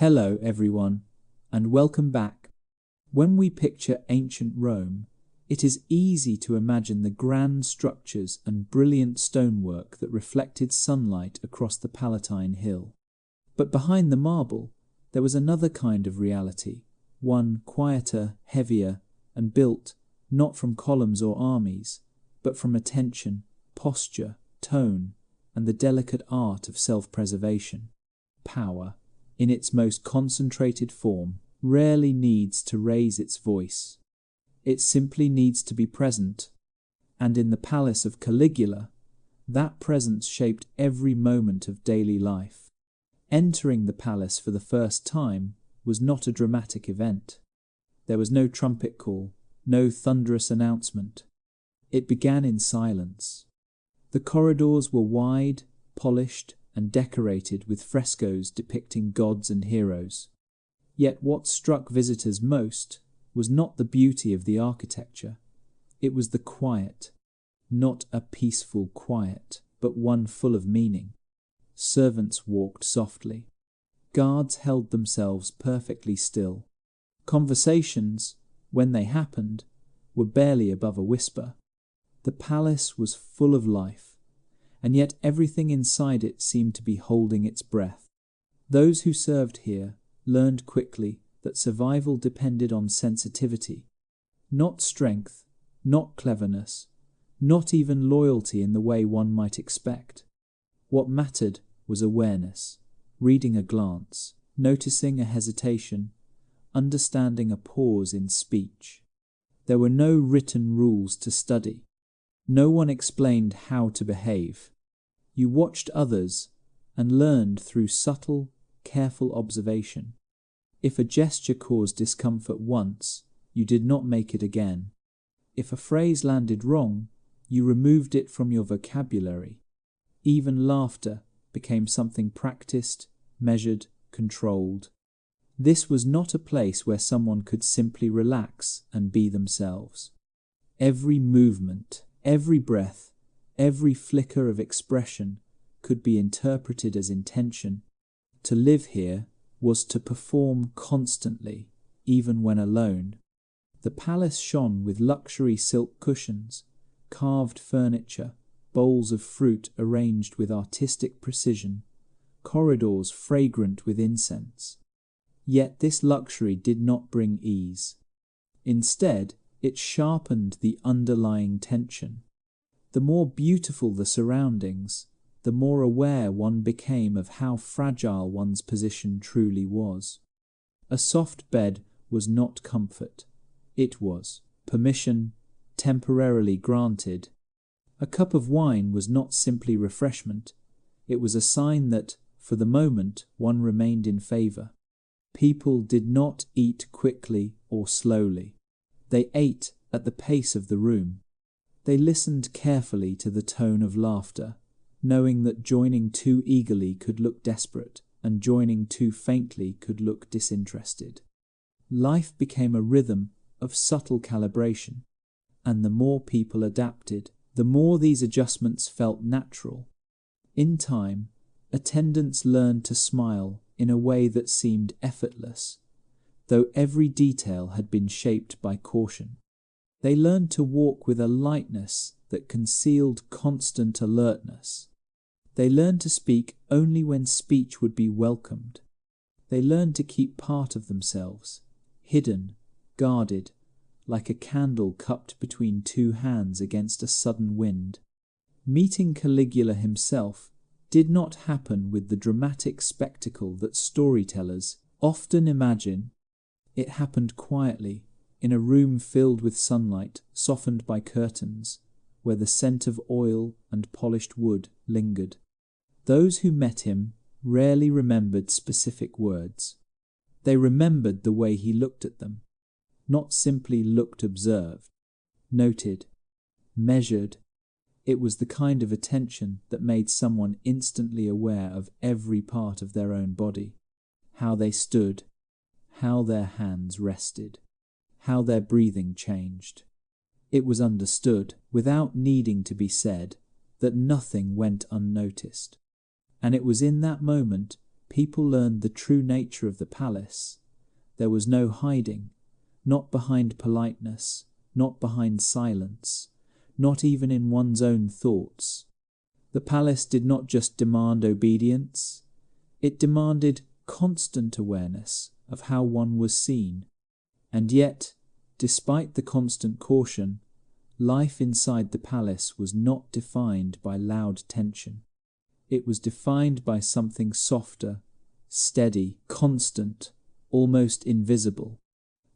Hello everyone, and welcome back. When we picture ancient Rome, it is easy to imagine the grand structures and brilliant stonework that reflected sunlight across the Palatine Hill. But behind the marble, there was another kind of reality, one quieter, heavier, and built not from columns or armies, but from attention, posture, tone, and the delicate art of self-preservation. Power, in its most concentrated form, rarely needs to raise its voice. It simply needs to be present, and in the palace of Caligula, that presence shaped every moment of daily life. Entering the palace for the first time was not a dramatic event. There was no trumpet call, no thunderous announcement. It began in silence. The corridors were wide, polished, and decorated with frescoes depicting gods and heroes. Yet what struck visitors most was not the beauty of the architecture. It was the quiet, not a peaceful quiet, but one full of meaning. Servants walked softly. Guards held themselves perfectly still. Conversations, when they happened, were barely above a whisper. The palace was full of life, and yet everything inside it seemed to be holding its breath. Those who served here learned quickly that survival depended on sensitivity, not strength, not cleverness, not even loyalty in the way one might expect. What mattered was awareness, reading a glance, noticing a hesitation, understanding a pause in speech. There were no written rules to study. No one explained how to behave. You watched others and learned through subtle, careful observation. If a gesture caused discomfort once, you did not make it again. If a phrase landed wrong, you removed it from your vocabulary. Even laughter became something practiced, measured, controlled. This was not a place where someone could simply relax and be themselves. Every movement, every breath, every flicker of expression could be interpreted as intention. To live here was to perform constantly, even when alone. The palace shone with luxury silk cushions, carved furniture, bowls of fruit arranged with artistic precision, corridors fragrant with incense. Yet this luxury did not bring ease. Instead, it sharpened the underlying tension. The more beautiful the surroundings, the more aware one became of how fragile one's position truly was. A soft bed was not comfort. It was permission, temporarily granted. A cup of wine was not simply refreshment. It was a sign that, for the moment, one remained in favor. People did not eat quickly or slowly. They ate at the pace of the room. They listened carefully to the tone of laughter, knowing that joining too eagerly could look desperate and joining too faintly could look disinterested. Life became a rhythm of subtle calibration, and the more people adapted, the more these adjustments felt natural. In time, attendants learned to smile in a way that seemed effortless, though every detail had been shaped by caution. They learned to walk with a lightness that concealed constant alertness. They learned to speak only when speech would be welcomed. They learned to keep part of themselves, hidden, guarded, like a candle cupped between two hands against a sudden wind. Meeting Caligula himself did not happen with the dramatic spectacle that storytellers often imagine. It happened quietly, in a room filled with sunlight, softened by curtains, where the scent of oil and polished wood lingered. Those who met him rarely remembered specific words. They remembered the way he looked at them, not simply looked observed, noted, measured. It was the kind of attention that made someone instantly aware of every part of their own body, how they stood, how their hands rested, how their breathing changed. It was understood, without needing to be said, that nothing went unnoticed. And it was in that moment people learned the true nature of the palace. There was no hiding, not behind politeness, not behind silence, not even in one's own thoughts. The palace did not just demand obedience, it demanded constant awareness of how one was seen. And yet, despite the constant caution, life inside the palace was not defined by loud tension. It was defined by something softer, steady, constant, almost invisible,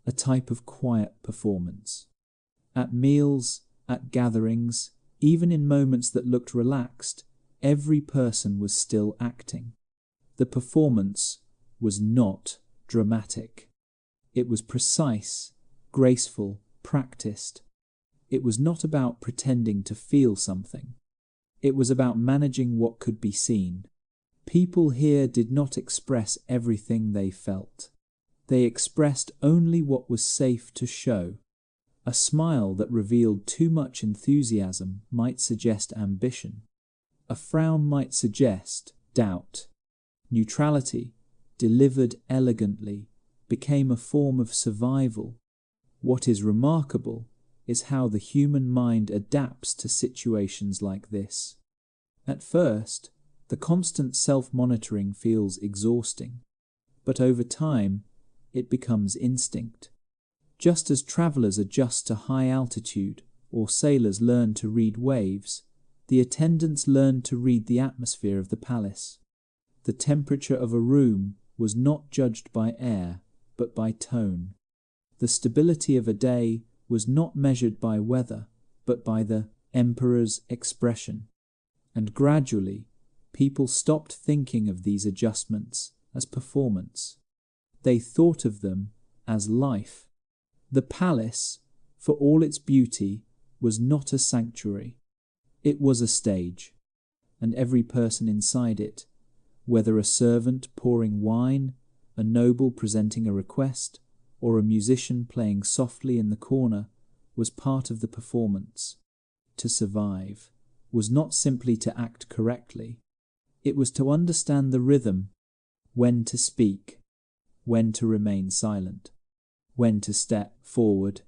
a type of quiet performance. At meals, at gatherings, even in moments that looked relaxed, every person was still acting. The performance was not dramatic. It was precise, graceful, practiced. It was not about pretending to feel something. It was about managing what could be seen. People here did not express everything they felt. They expressed only what was safe to show. A smile that revealed too much enthusiasm might suggest ambition. A frown might suggest doubt. Neutrality, delivered elegantly, became a form of survival. What is remarkable is how the human mind adapts to situations like this. At first, the constant self-monitoring feels exhausting, but over time, it becomes instinct. Just as travelers adjust to high altitude or sailors learn to read waves, the attendants learned to read the atmosphere of the palace. The temperature of a room was not judged by air, but by tone. The stability of a day was not measured by weather, but by the emperor's expression. And gradually, people stopped thinking of these adjustments as performance. They thought of them as life. The palace, for all its beauty, was not a sanctuary. It was a stage, and every person inside it, whether a servant pouring wine, a noble presenting a request, or a musician playing softly in the corner, was part of the performance. To survive was not simply to act correctly. It was to understand the rhythm, when to speak, when to remain silent, when to step forward,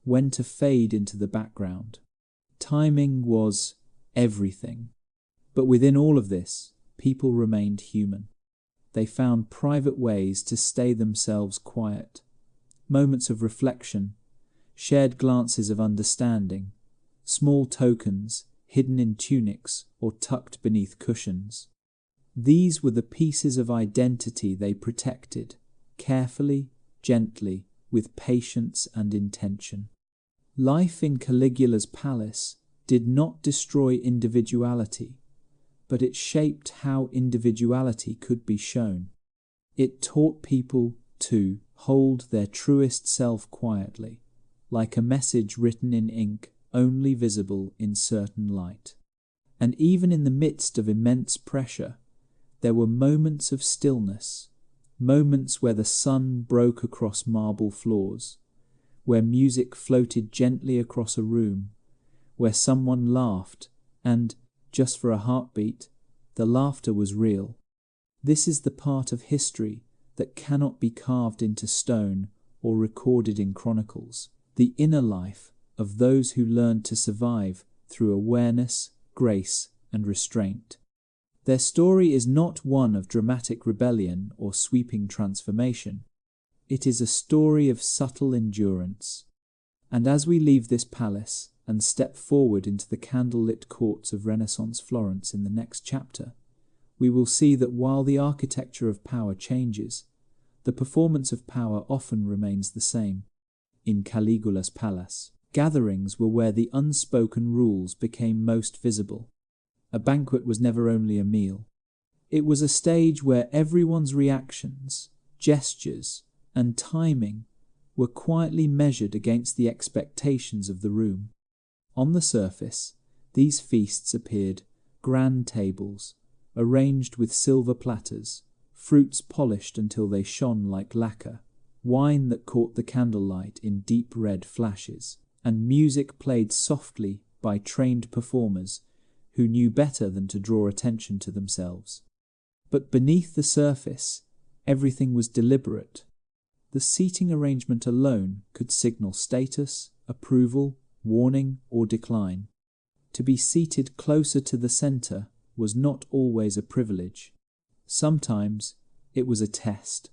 when to fade into the background. Timing was everything. But within all of this, people remained human. They found private ways to stay themselves quiet, moments of reflection, shared glances of understanding, small tokens hidden in tunics or tucked beneath cushions. These were the pieces of identity they protected, carefully, gently, with patience and intention. Life in Caligula's palace did not destroy individuality, but it shaped how individuality could be shown. It taught people to hold their truest self quietly, like a message written in ink only visible in certain light. And even in the midst of immense pressure, there were moments of stillness, moments where the sun broke across marble floors, where music floated gently across a room, where someone laughed, and, just for a heartbeat, the laughter was real. This is the part of history that cannot be carved into stone or recorded in chronicles, the inner life of those who learned to survive through awareness, grace, and restraint. Their story is not one of dramatic rebellion or sweeping transformation. It is a story of subtle endurance. And as we leave this palace and step forward into the candlelit courts of Renaissance Florence in the next chapter, we will see that while the architecture of power changes, the performance of power often remains the same. In Caligula's palace, gatherings were where the unspoken rules became most visible. A banquet was never only a meal. It was a stage where everyone's reactions, gestures, and timing were quietly measured against the expectations of the room. On the surface, these feasts appeared grand tables, arranged with silver platters, fruits polished until they shone like lacquer, wine that caught the candlelight in deep red flashes, and music played softly by trained performers who knew better than to draw attention to themselves. But beneath the surface, everything was deliberate. The seating arrangement alone could signal status, approval, warning, or decline. To be seated closer to the center was not always a privilege. Sometimes it was a test.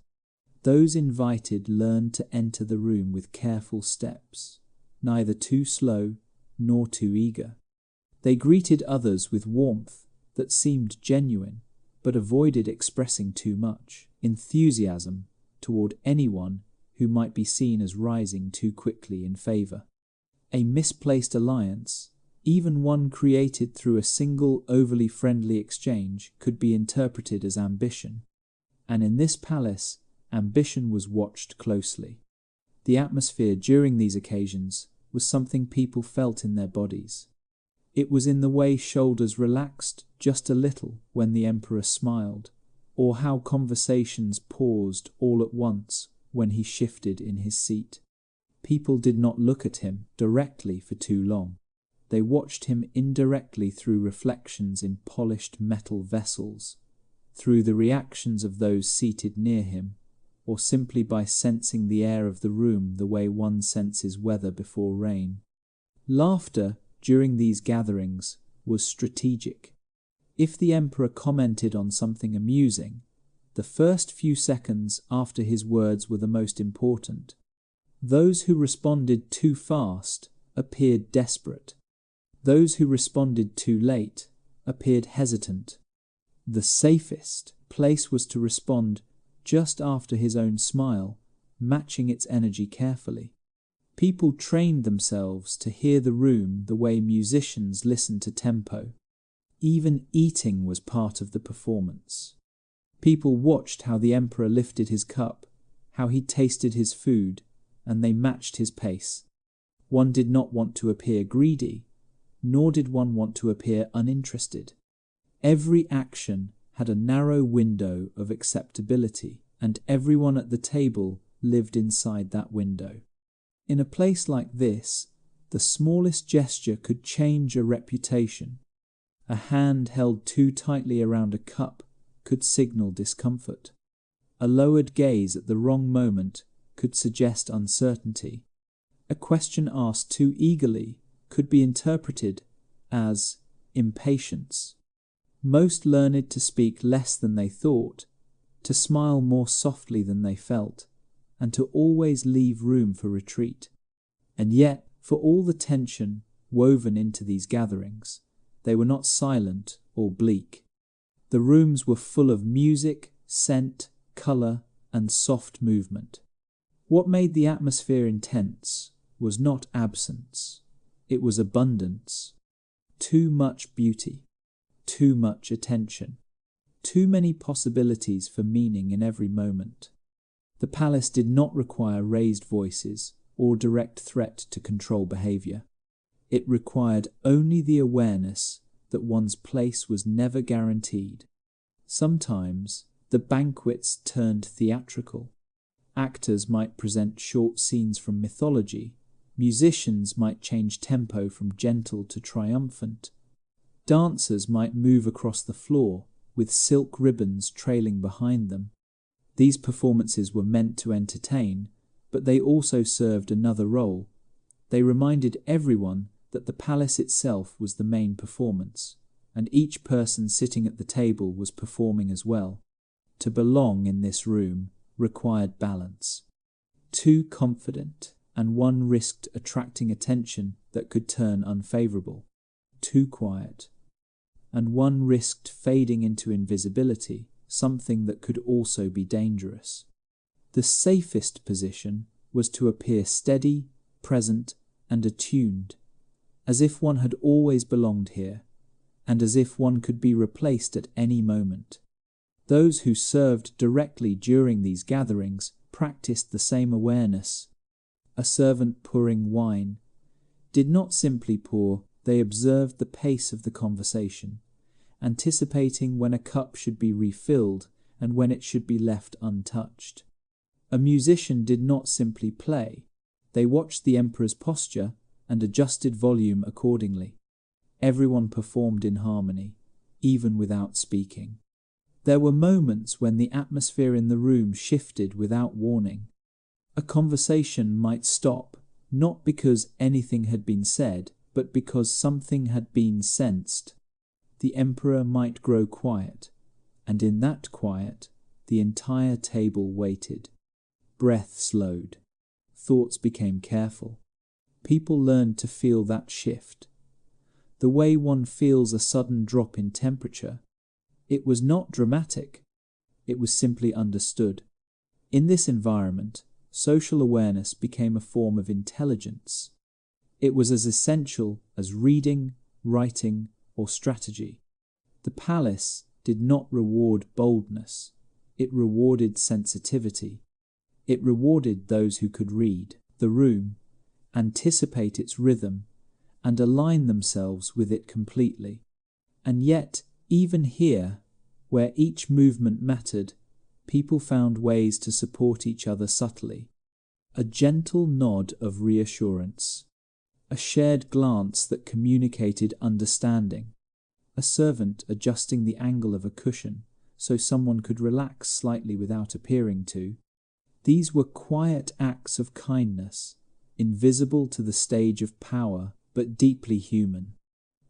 Those invited learned to enter the room with careful steps, neither too slow nor too eager. They greeted others with warmth that seemed genuine, but avoided expressing too much enthusiasm toward anyone who might be seen as rising too quickly in favor. A misplaced alliance, even one created through a single overly friendly exchange, could be interpreted as ambition. And in this palace, ambition was watched closely. The atmosphere during these occasions was something people felt in their bodies. It was in the way shoulders relaxed just a little when the emperor smiled, or how conversations paused all at once when he shifted in his seat. People did not look at him directly for too long. They watched him indirectly through reflections in polished metal vessels, through the reactions of those seated near him, or simply by sensing the air of the room the way one senses weather before rain. Laughter during these gatherings was strategic. If the emperor commented on something amusing, the first few seconds after his words were the most important. Those who responded too fast appeared desperate. Those who responded too late appeared hesitant. The safest place was to respond just after his own smile, matching its energy carefully. People trained themselves to hear the room the way musicians listen to tempo. Even eating was part of the performance. People watched how the emperor lifted his cup, how he tasted his food, and they matched his pace. One did not want to appear greedy, nor did one want to appear uninterested. Every action had a narrow window of acceptability, and everyone at the table lived inside that window. In a place like this, the smallest gesture could change a reputation. A hand held too tightly around a cup could signal discomfort. A lowered gaze at the wrong moment could suggest uncertainty. A question asked too eagerly could be interpreted as impatience. Most learned to speak less than they thought, to smile more softly than they felt, and to always leave room for retreat. And yet, for all the tension woven into these gatherings, they were not silent or bleak. The rooms were full of music, scent, colour, and soft movement. What made the atmosphere intense was not absence, it was abundance. Too much beauty, too much attention, too many possibilities for meaning in every moment. The palace did not require raised voices or direct threat to control behaviour. It required only the awareness that one's place was never guaranteed. Sometimes the banquets turned theatrical. Actors might present short scenes from mythology. Musicians might change tempo from gentle to triumphant. Dancers might move across the floor with silk ribbons trailing behind them. These performances were meant to entertain, but they also served another role. They reminded everyone that the palace itself was the main performance, and each person sitting at the table was performing as well. To belong in this room required balance. Too confident, and one risked attracting attention that could turn unfavourable. Too quiet, and one risked fading into invisibility, something that could also be dangerous. The safest position was to appear steady, present, and attuned, as if one had always belonged here, and as if one could be replaced at any moment. Those who served directly during these gatherings practiced the same awareness. A servant pouring wine did not simply pour, they observed the pace of the conversation, anticipating when a cup should be refilled and when it should be left untouched. A musician did not simply play, they watched the emperor's posture and adjusted volume accordingly. Everyone performed in harmony, even without speaking. There were moments when the atmosphere in the room shifted without warning. A conversation might stop, not because anything had been said, but because something had been sensed. The emperor might grow quiet, and in that quiet, the entire table waited. Breath slowed. Thoughts became careful. People learned to feel that shift. The way one feels a sudden drop in temperature. It was not dramatic. It was simply understood. In this environment, social awareness became a form of intelligence. It was as essential as reading, writing, or strategy. The palace did not reward boldness. It rewarded sensitivity. It rewarded those who could read the room, anticipate its rhythm, and align themselves with it completely. And yet, even here, where each movement mattered, people found ways to support each other subtly. A gentle nod of reassurance. A shared glance that communicated understanding. A servant adjusting the angle of a cushion so someone could relax slightly without appearing to. These were quiet acts of kindness, invisible to the stage of power, but deeply human.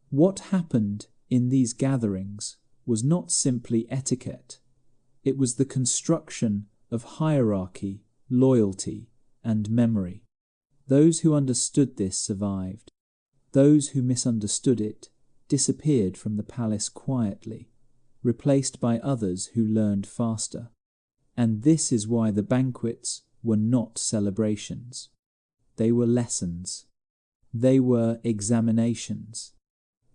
What happened in these gatherings was not simply etiquette. It was the construction of hierarchy, loyalty, and memory. Those who understood this survived. Those who misunderstood it disappeared from the palace quietly, replaced by others who learned faster. And this is why the banquets were not celebrations. They were lessons. They were examinations.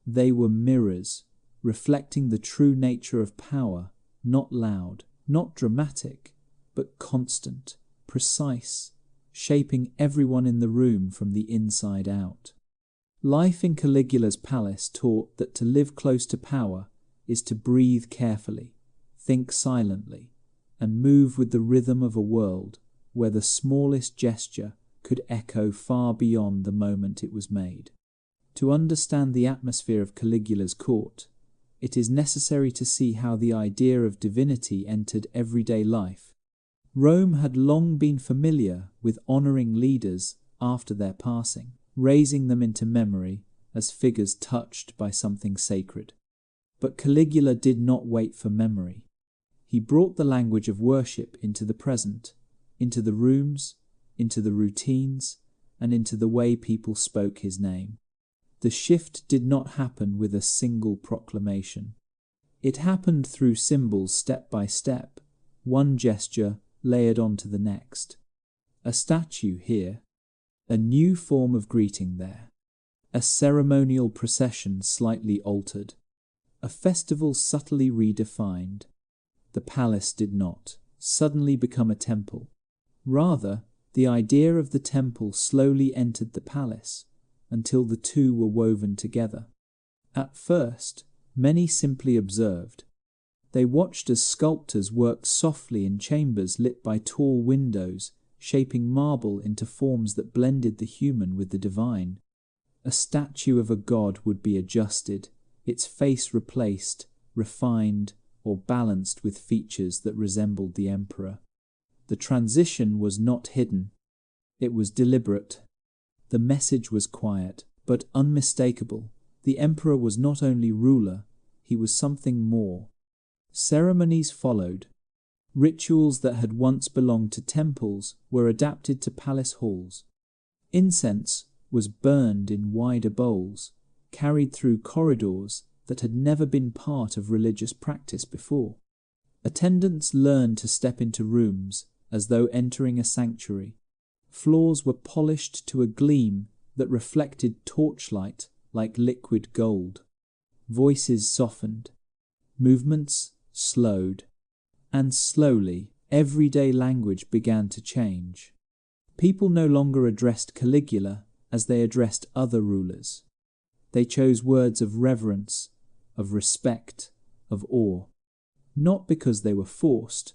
They were mirrors, reflecting the true nature of power, not loud, not dramatic, but constant, precise, shaping everyone in the room from the inside out. Life in Caligula's palace taught that to live close to power is to breathe carefully, think silently, and move with the rhythm of a world where the smallest gesture could echo far beyond the moment it was made. To understand the atmosphere of Caligula's court, it is necessary to see how the idea of divinity entered everyday life. Rome had long been familiar with honoring leaders after their passing, raising them into memory as figures touched by something sacred. But Caligula did not wait for memory. He brought the language of worship into the present, into the rooms, into the routines, and into the way people spoke his name. The shift did not happen with a single proclamation. It happened through symbols step by step, one gesture layered onto the next. A statue here, a new form of greeting there, a ceremonial procession slightly altered, a festival subtly redefined. The palace did not suddenly become a temple. Rather, the idea of the temple slowly entered the palace until the two were woven together. At first, many simply observed. They watched as sculptors worked softly in chambers lit by tall windows, shaping marble into forms that blended the human with the divine. A statue of a god would be adjusted, its face replaced, refined, or balanced with features that resembled the emperor. The transition was not hidden. It was deliberate. The message was quiet, but unmistakable. The emperor was not only ruler, he was something more. Ceremonies followed. Rituals that had once belonged to temples were adapted to palace halls. Incense was burned in wider bowls, carried through corridors that had never been part of religious practice before. Attendants learned to step into rooms as though entering a sanctuary. Floors were polished to a gleam that reflected torchlight like liquid gold. Voices softened. Movements slowed. And slowly, everyday language began to change. People no longer addressed Caligula as they addressed other rulers. They chose words of reverence, of respect, of awe. Not because they were forced,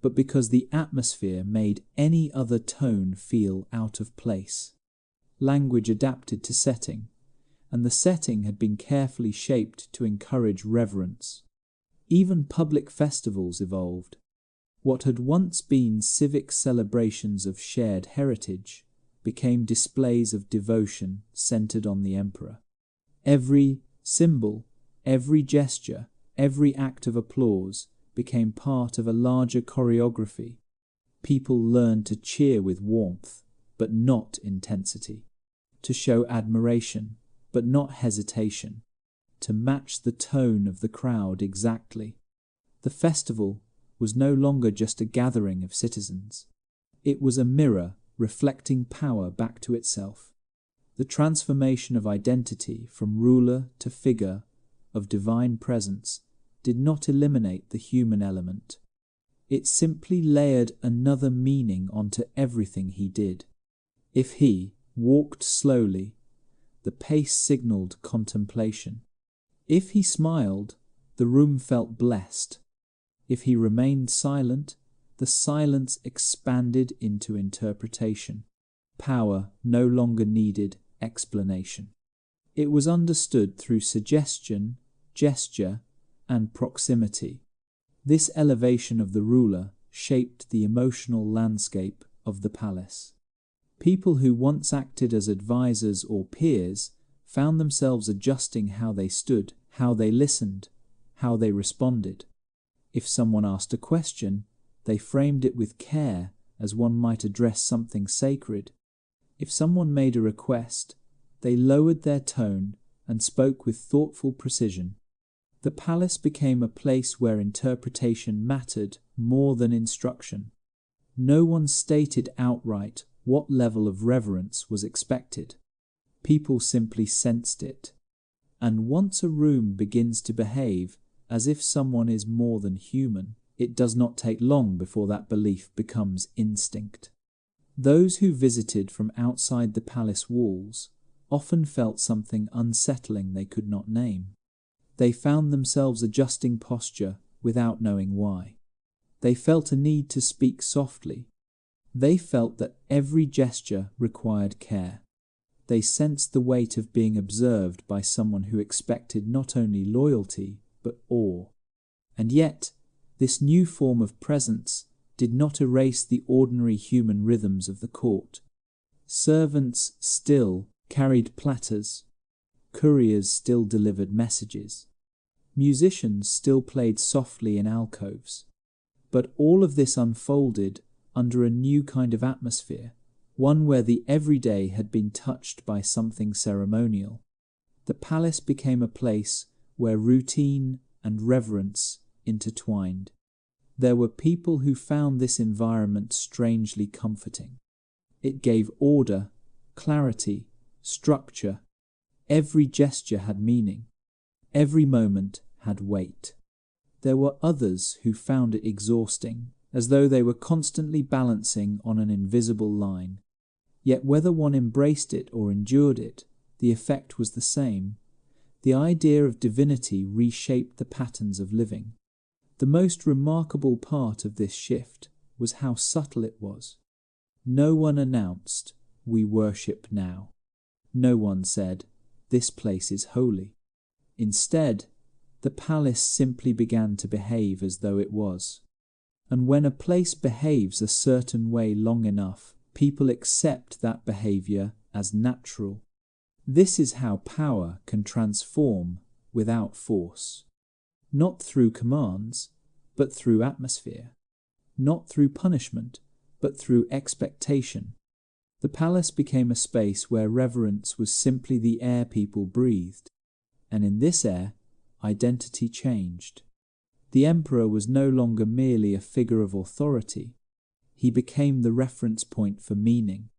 but because the atmosphere made any other tone feel out of place. Language adapted to setting, and the setting had been carefully shaped to encourage reverence. Even public festivals evolved. What had once been civic celebrations of shared heritage became displays of devotion centered on the emperor. Every symbol, every gesture, every act of applause became part of a larger choreography. People learned to cheer with warmth, but not intensity, to show admiration, but not hesitation, to match the tone of the crowd exactly. The festival was no longer just a gathering of citizens. It was a mirror reflecting power back to itself. The transformation of identity from ruler to figure of divine presence did not eliminate the human element. It simply layered another meaning onto everything he did. If he walked slowly, the pace signaled contemplation. If he smiled, the room felt blessed. If he remained silent, the silence expanded into interpretation. Power no longer needed explanation. It was understood through suggestion, gesture, and proximity. This elevation of the ruler shaped the emotional landscape of the palace. People who once acted as advisors or peers found themselves adjusting how they stood, how they listened, how they responded. If someone asked a question, they framed it with care as one might address something sacred. If someone made a request, they lowered their tone and spoke with thoughtful precision. The palace became a place where interpretation mattered more than instruction. No one stated outright what level of reverence was expected. People simply sensed it. And once a room begins to behave as if someone is more than human, it does not take long before that belief becomes instinct. Those who visited from outside the palace walls often felt something unsettling they could not name. They found themselves adjusting posture without knowing why. They felt a need to speak softly. They felt that every gesture required care. They sensed the weight of being observed by someone who expected not only loyalty, but awe. And yet, this new form of presence did not erase the ordinary human rhythms of the court. Servants still carried platters. Couriers still delivered messages. Musicians still played softly in alcoves. But all of this unfolded under a new kind of atmosphere, one where the everyday had been touched by something ceremonial. The palace became a place where routine and reverence intertwined. There were people who found this environment strangely comforting. It gave order, clarity, structure. Every gesture had meaning. Every moment had weight. There were others who found it exhausting, as though they were constantly balancing on an invisible line. Yet whether one embraced it or endured it, the effect was the same. The idea of divinity reshaped the patterns of living. The most remarkable part of this shift was how subtle it was. No one announced, "We worship now." No one said, "This place is holy." Instead, the palace simply began to behave as though it was. And when a place behaves a certain way long enough, people accept that behavior as natural. This is how power can transform without force. Not through commands, but through atmosphere. Not through punishment, but through expectation. The palace became a space where reverence was simply the air people breathed. And in this air, identity changed. The emperor was no longer merely a figure of authority. He became the reference point for meaning.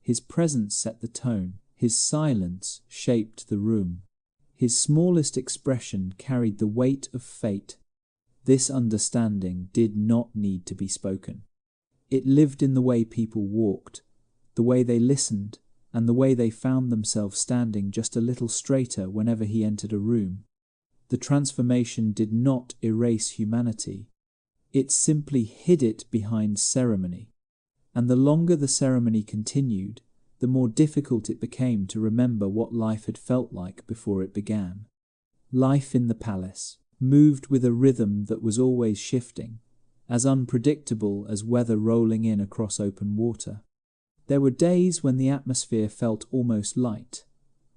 His presence set the tone. His silence shaped the room. His smallest expression carried the weight of fate. This understanding did not need to be spoken. It lived in the way people walked, the way they listened, and the way they found themselves standing just a little straighter whenever he entered a room. The transformation did not erase humanity. It simply hid it behind ceremony. And the longer the ceremony continued, the more difficult it became to remember what life had felt like before it began. Life in the palace, moved with a rhythm that was always shifting, as unpredictable as weather rolling in across open water. There were days when the atmosphere felt almost light,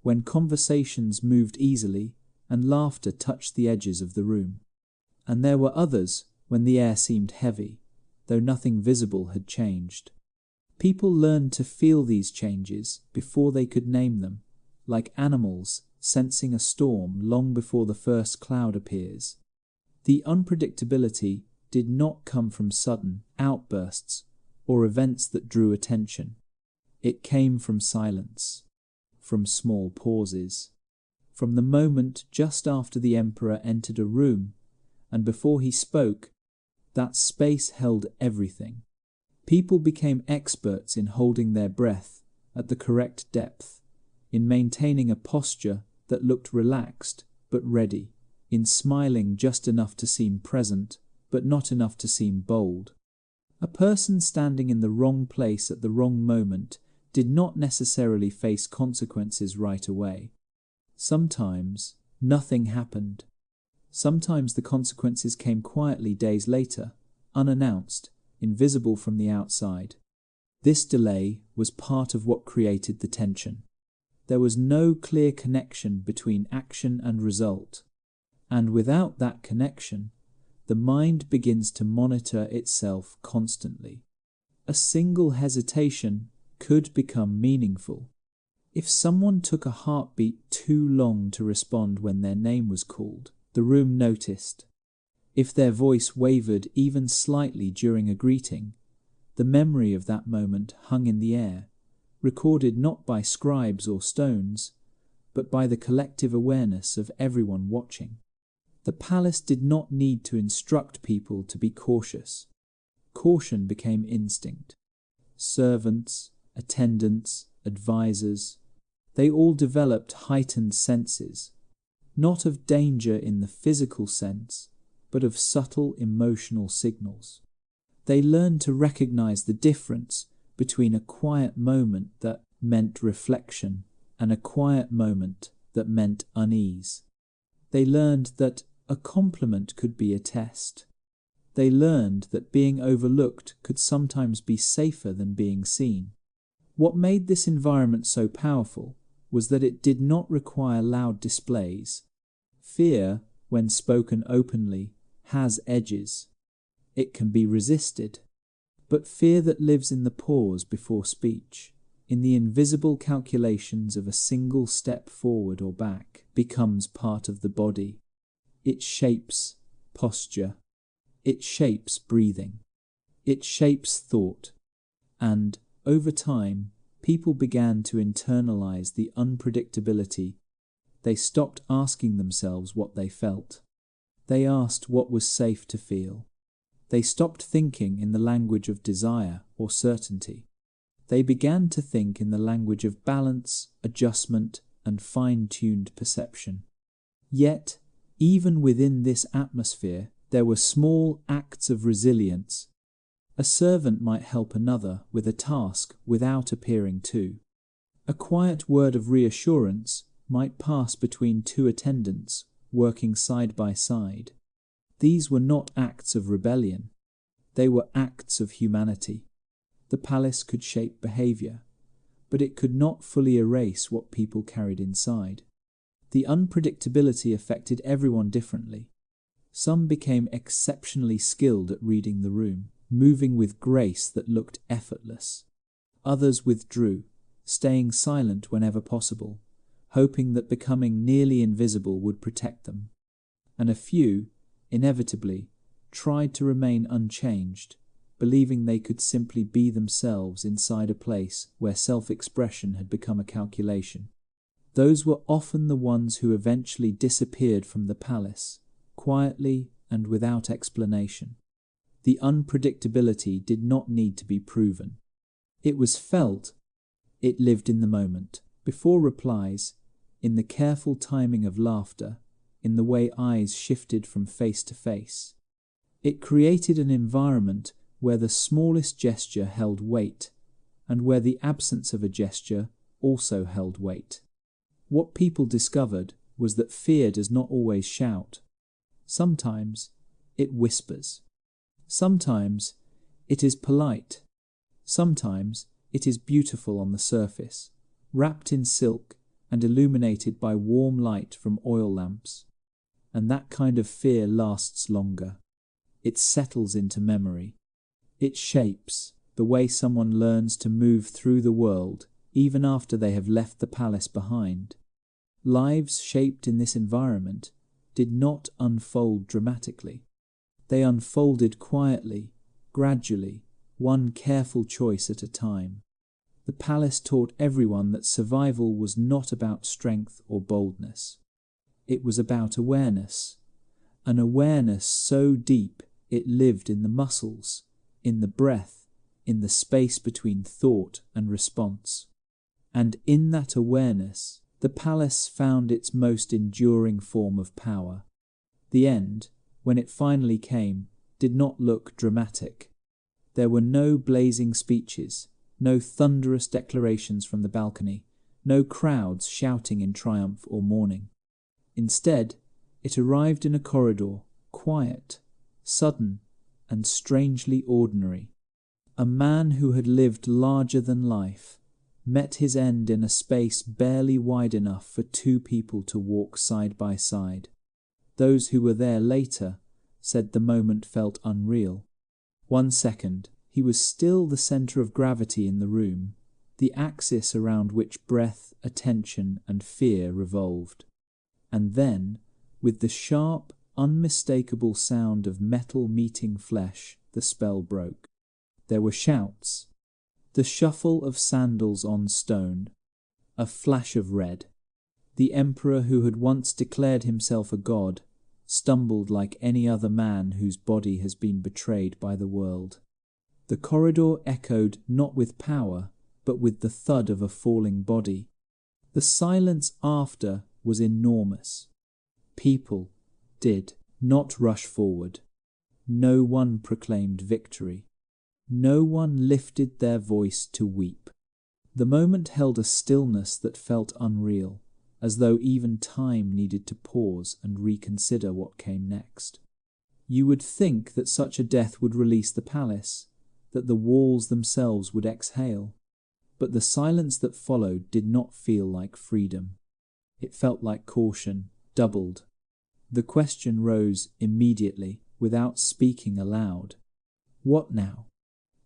when conversations moved easily and laughter touched the edges of the room. And there were others when the air seemed heavy, though nothing visible had changed. People learned to feel these changes before they could name them, like animals sensing a storm long before the first cloud appears. The unpredictability did not come from sudden outbursts or events that drew attention. It came from silence, from small pauses, from the moment just after the emperor entered a room, and before he spoke, that space held everything. People became experts in holding their breath at the correct depth, in maintaining a posture that looked relaxed but ready, in smiling just enough to seem present but not enough to seem bold. A person standing in the wrong place at the wrong moment did not necessarily face consequences right away. Sometimes nothing happened. Sometimes the consequences came quietly days later, unannounced, invisible from the outside. This delay was part of what created the tension. There was no clear connection between action and result, and without that connection, the mind begins to monitor itself constantly. A single hesitation could become meaningful. If someone took a heartbeat too long to respond when their name was called, the room noticed. If their voice wavered even slightly during a greeting, the memory of that moment hung in the air, recorded not by scribes or stones, but by the collective awareness of everyone watching. The palace did not need to instruct people to be cautious. Caution became instinct. Servants, attendants, advisors, they all developed heightened senses, not of danger in the physical sense, but of subtle emotional signals. They learned to recognize the difference between a quiet moment that meant reflection and a quiet moment that meant unease. They learned that a compliment could be a test. They learned that being overlooked could sometimes be safer than being seen. What made this environment so powerful was that it did not require loud displays. Fear, when spoken openly, has edges. It can be resisted. But fear that lives in the pause before speech, in the invisible calculations of a single step forward or back, becomes part of the body. It shapes posture. It shapes breathing. It shapes thought. And, over time, people began to internalize the unpredictability. They stopped asking themselves what they felt. They asked what was safe to feel. They stopped thinking in the language of desire or certainty. They began to think in the language of balance, adjustment, and fine-tuned perception. Yet, even within this atmosphere, there were small acts of resilience. A servant might help another with a task without appearing to. A quiet word of reassurance might pass between two attendants working side by side. These were not acts of rebellion. They were acts of humanity. The palace could shape behavior, but it could not fully erase what people carried inside. The unpredictability affected everyone differently. Some became exceptionally skilled at reading the room, moving with grace that looked effortless. Others withdrew, staying silent whenever possible, hoping that becoming nearly invisible would protect them. And a few, inevitably, tried to remain unchanged, believing they could simply be themselves inside a place where self-expression had become a calculation. Those were often the ones who eventually disappeared from the palace, quietly and without explanation. The unpredictability did not need to be proven. It was felt. It lived in the moment, before replies, in the careful timing of laughter, in the way eyes shifted from face to face. It created an environment where the smallest gesture held weight, and where the absence of a gesture also held weight. What people discovered was that fear does not always shout. Sometimes it whispers. Sometimes it is polite. Sometimes it is beautiful on the surface, wrapped in silk and illuminated by warm light from oil lamps. And that kind of fear lasts longer. It settles into memory. It shapes the way someone learns to move through the world even after they have left the palace behind. Lives shaped in this environment did not unfold dramatically. They unfolded quietly, gradually, one careful choice at a time. The palace taught everyone that survival was not about strength or boldness. It was about awareness, an awareness so deep it lived in the muscles, in the breath, in the space between thought and response. And in that awareness, the palace found its most enduring form of power. The end, when it finally came, did not look dramatic. There were no blazing speeches, no thunderous declarations from the balcony, no crowds shouting in triumph or mourning. Instead, it arrived in a corridor, quiet, sudden, and strangely ordinary. A man who had lived larger than life met his end in a space barely wide enough for two people to walk side by side. Those who were there later said the moment felt unreal. 1 second, he was still the center of gravity in the room, the axis around which breath, attention, and fear revolved. And then, with the sharp, unmistakable sound of metal meeting flesh, the spell broke. There were shouts, the shuffle of sandals on stone, a flash of red. The emperor who had once declared himself a god stumbled like any other man whose body has been betrayed by the world. The corridor echoed not with power, but with the thud of a falling body. The silence after was enormous. People did not rush forward. No one proclaimed victory. No one lifted their voice to weep. The moment held a stillness that felt unreal, as though even time needed to pause and reconsider what came next. You would think that such a death would release the palace, that the walls themselves would exhale. But the silence that followed did not feel like freedom. It felt like caution, doubled. The question rose immediately, without speaking aloud. What now?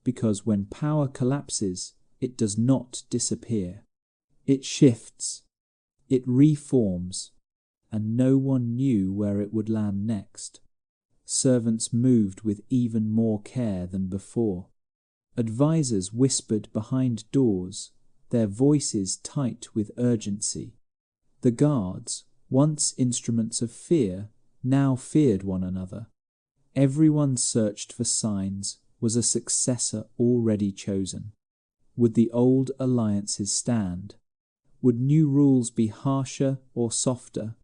Because when power collapses, it does not disappear. It shifts. It reforms. And no one knew where it would land next. Servants moved with even more care than before. Advisors whispered behind doors, their voices tight with urgency. The guards, once instruments of fear, now feared one another. Everyone searched for signs. Was a successor already chosen? Would the old alliances stand? Would new rules be harsher or softer?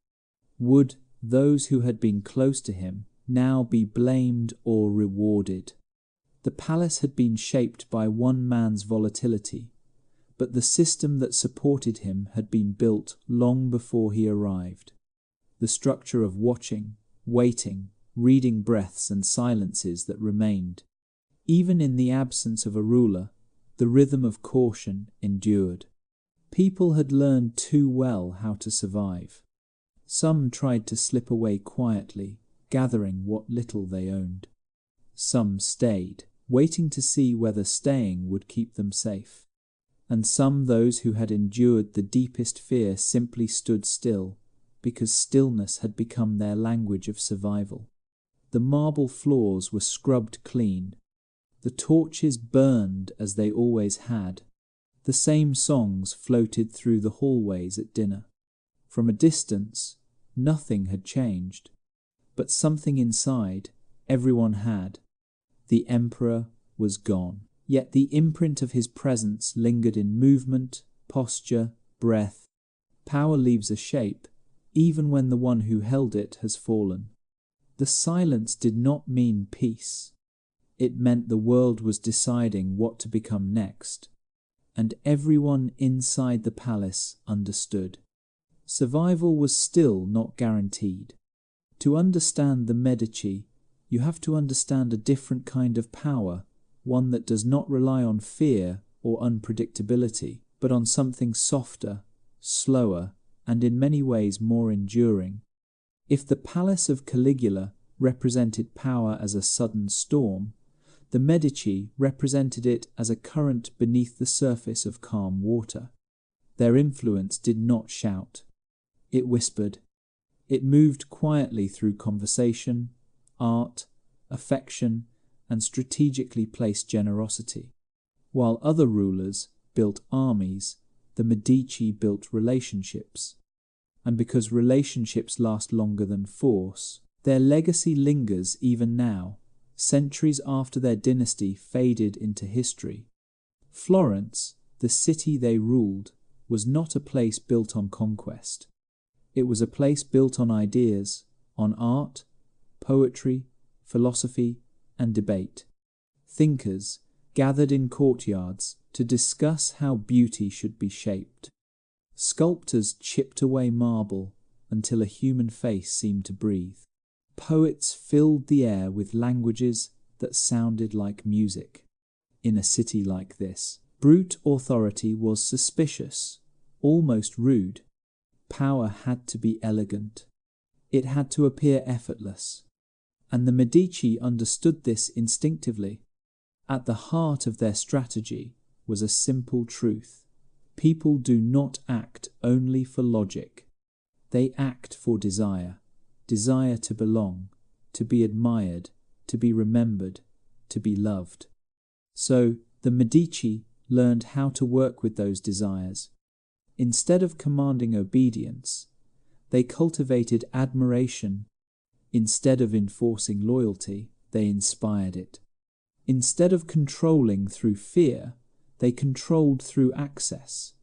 Would those who had been close to him now be blamed or rewarded? The palace had been shaped by one man's volatility, but the system that supported him had been built long before he arrived. The structure of watching, waiting, reading breaths and silences that remained. Even in the absence of a ruler, the rhythm of caution endured. People had learned too well how to survive. Some tried to slip away quietly, gathering what little they owned. Some stayed, waiting to see whether staying would keep them safe. And some, those who had endured the deepest fear, simply stood still, because stillness had become their language of survival. The marble floors were scrubbed clean. The torches burned as they always had. The same songs floated through the hallways at dinner. From a distance, nothing had changed. But something inside, everyone had. The emperor was gone. Yet the imprint of his presence lingered in movement, posture, breath. Power leaves a shape, even when the one who held it has fallen. The silence did not mean peace. It meant the world was deciding what to become next, and everyone inside the palace understood. Survival was still not guaranteed. To understand the Medici, you have to understand a different kind of power, one that does not rely on fear or unpredictability, but on something softer, slower, and in many ways more enduring. If the palace of Caligula represented power as a sudden storm, the Medici represented it as a current beneath the surface of calm water. Their influence did not shout. It whispered. It moved quietly through conversation, art, affection, and strategically placed generosity. While other rulers built armies, the Medici built relationships. And because relationships last longer than force, their legacy lingers even now, centuries after their dynasty faded into history. Florence, the city they ruled, was not a place built on conquest. It was a place built on ideas, on art, poetry, philosophy, and debate. Thinkers gathered in courtyards to discuss how beauty should be shaped. Sculptors chipped away marble until a human face seemed to breathe. Poets filled the air with languages that sounded like music. In a city like this, brute authority was suspicious, almost rude. Power had to be elegant. It had to appear effortless. And the Medici understood this instinctively. At the heart of their strategy was a simple truth. People do not act only for logic. They act for desire. Desire to belong, to be admired, to be remembered, to be loved. So the Medici learned how to work with those desires. Instead of commanding obedience, they cultivated admiration. Instead of enforcing loyalty, they inspired it. Instead of controlling through fear, they controlled through access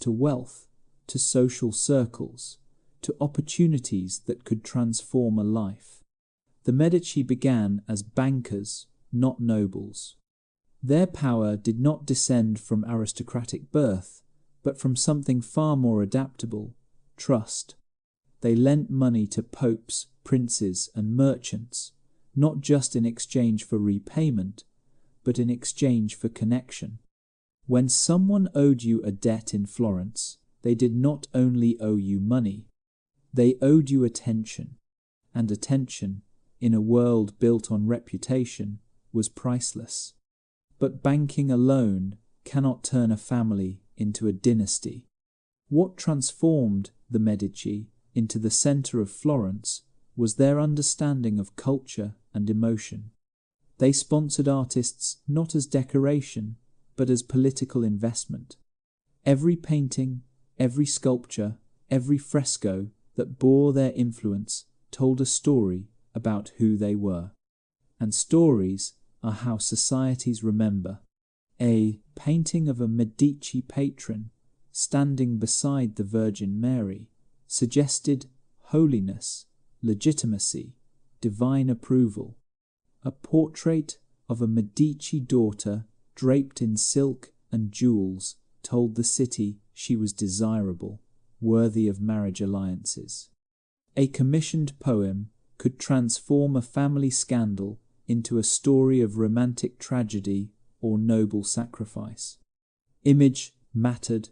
to wealth, to social circles, to opportunities that could transform a life. The Medici began as bankers, not nobles. Their power did not descend from aristocratic birth, but from something far more adaptable: trust. They lent money to popes, princes, and merchants, not just in exchange for repayment, but in exchange for connection. When someone owed you a debt in Florence, they did not only owe you money, they owed you attention, and attention, in a world built on reputation, was priceless. But banking alone cannot turn a family into a dynasty. What transformed the Medici into the center of Florence was their understanding of culture and emotion. They sponsored artists not as decoration, but as political investment. Every painting, every sculpture, every fresco that bore their influence told a story about who they were. And stories are how societies remember. A painting of a Medici patron standing beside the Virgin Mary suggested holiness, legitimacy, divine approval. A portrait of a Medici daughter draped in silk and jewels told the city she was desirable, worthy of marriage alliances. A commissioned poem could transform a family scandal into a story of romantic tragedy or noble sacrifice. Image mattered,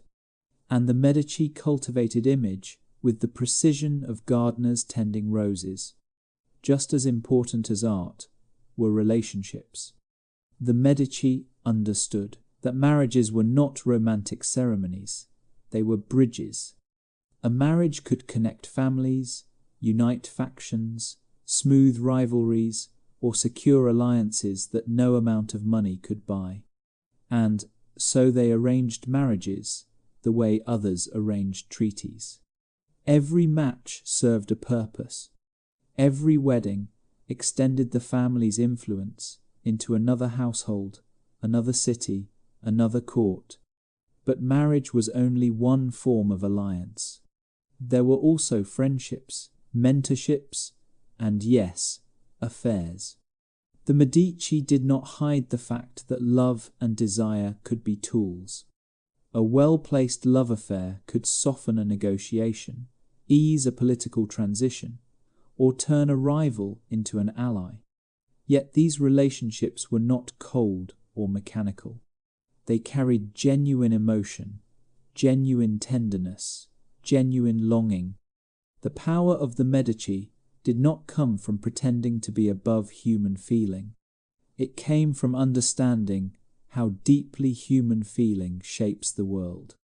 and the Medici cultivated image with the precision of gardeners tending roses. Just as important as art were relationships. The Medici understood that marriages were not romantic ceremonies, they were bridges. A marriage could connect families, unite factions, smooth rivalries, or secure alliances that no amount of money could buy. And so they arranged marriages the way others arranged treaties. Every match served a purpose. Every wedding extended the family's influence into another household, another city, another court. But marriage was only one form of alliance. There were also friendships, mentorships, and yes, affairs. The Medici did not hide the fact that love and desire could be tools. A well-placed love affair could soften a negotiation, ease a political transition, or turn a rival into an ally. Yet these relationships were not cold or mechanical. They carried genuine emotion, genuine tenderness, genuine longing. The power of the Medici did not come from pretending to be above human feeling. It came from understanding how deeply human feeling shapes the world.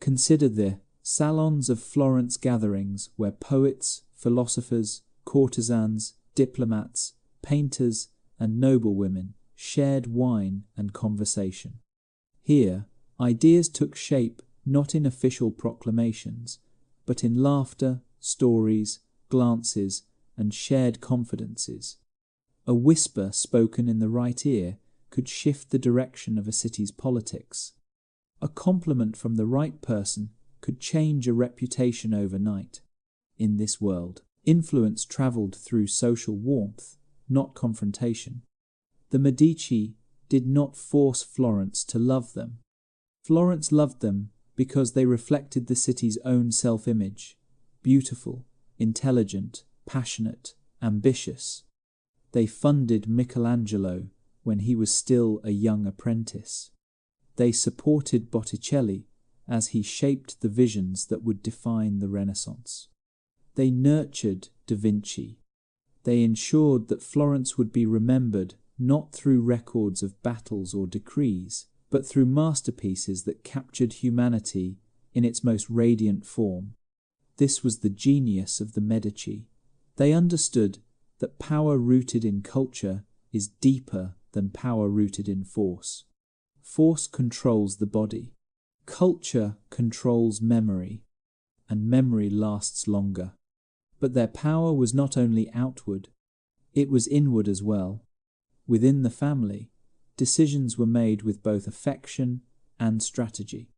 Consider the salons of Florence gatherings where poets, philosophers, courtesans, diplomats, painters, and noblewomen shared wine and conversation. Here, ideas took shape not in official proclamations, but in laughter, stories, glances, and shared confidences. A whisper spoken in the right ear could shift the direction of a city's politics. A compliment from the right person could change a reputation overnight. In this world, influence travelled through social warmth, not confrontation. The Medici did not force Florence to love them. Florence loved them because they reflected the city's own self-image: beautiful, intelligent, passionate, ambitious. They funded Michelangelo when he was still a young apprentice. They supported Botticelli as he shaped the visions that would define the Renaissance. They nurtured Da Vinci. They ensured that Florence would be remembered not through records of battles or decrees, but through masterpieces that captured humanity in its most radiant form. This was the genius of the Medici. They understood that power rooted in culture is deeper than power rooted in force. Force controls the body. Culture controls memory, and memory lasts longer. But their power was not only outward, it was inward as well. Within the family, decisions were made with both affection and strategy.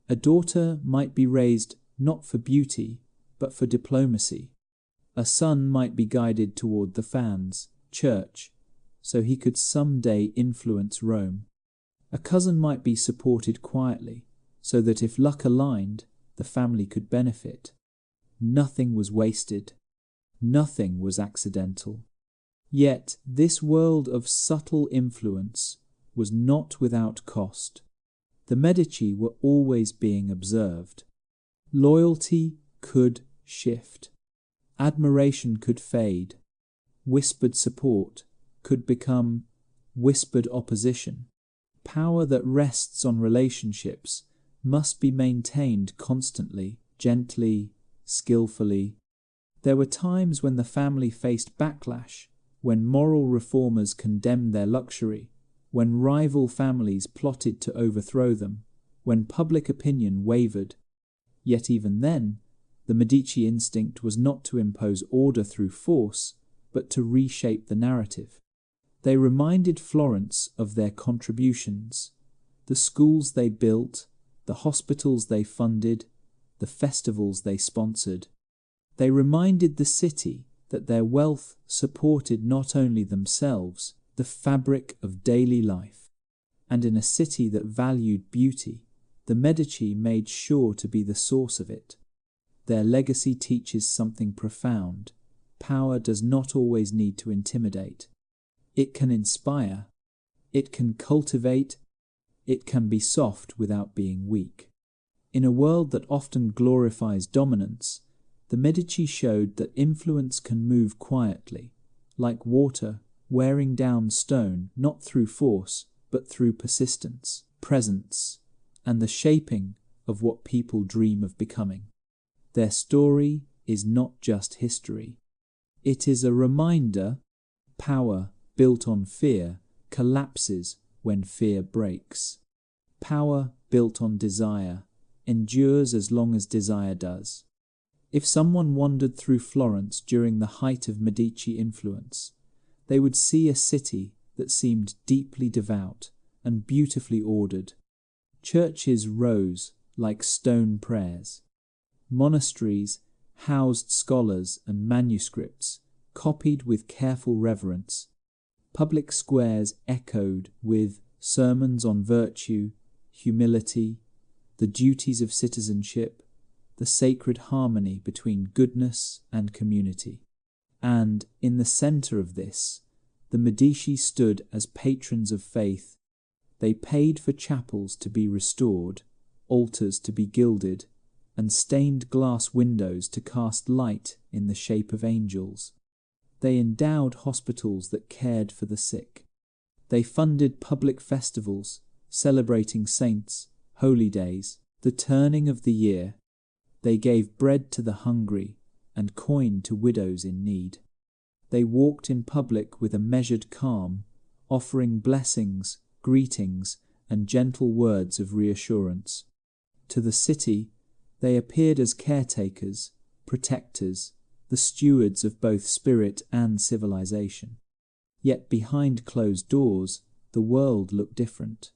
A daughter might be raised not for beauty, but for diplomacy. A son might be guided toward the fans, church, so he could someday influence Rome. A cousin might be supported quietly, so that if luck aligned, the family could benefit. Nothing was wasted. Nothing was accidental. Yet this world of subtle influence was not without cost. The Medici were always being observed. Loyalty could shift. Admiration could fade. Whispered support could become whispered opposition. Power that rests on relationships must be maintained constantly, gently, skillfully. There were times when the family faced backlash, when moral reformers condemned their luxury, when rival families plotted to overthrow them, when public opinion wavered. Yet even then, the Medici instinct was not to impose order through force, but to reshape the narrative. They reminded Florence of their contributions, the schools they built, the hospitals they funded, the festivals they sponsored. They reminded the city that their wealth supported not only themselves, the fabric of daily life. And in a city that valued beauty, the Medici made sure to be the source of it. Their legacy teaches something profound. Power does not always need to intimidate. It can inspire. It can cultivate. It can be soft without being weak. In a world that often glorifies dominance, the Medici showed that influence can move quietly, like water wearing down stone, not through force, but through persistence, presence, and the shaping of what people dream of becoming. Their story is not just history. It is a reminder: power built on fear collapses when fear breaks. Power built on desire endures as long as desire does. If someone wandered through Florence during the height of Medici influence, they would see a city that seemed deeply devout and beautifully ordered. Churches rose like stone prayers. Monasteries housed scholars and manuscripts, copied with careful reverence. Public squares echoed with sermons on virtue, humility, the duties of citizenship, the sacred harmony between goodness and community. And, in the centre of this, the Medici stood as patrons of faith. They paid for chapels to be restored, altars to be gilded, and stained glass windows to cast light in the shape of angels. They endowed hospitals that cared for the sick. They funded public festivals, celebrating saints, holy days, the turning of the year. They gave bread to the hungry and coin to widows in need. They walked in public with a measured calm, offering blessings, greetings, and gentle words of reassurance. To the city, they appeared as caretakers, protectors, the stewards of both spirit and civilization. Yet behind closed doors, the world looked different.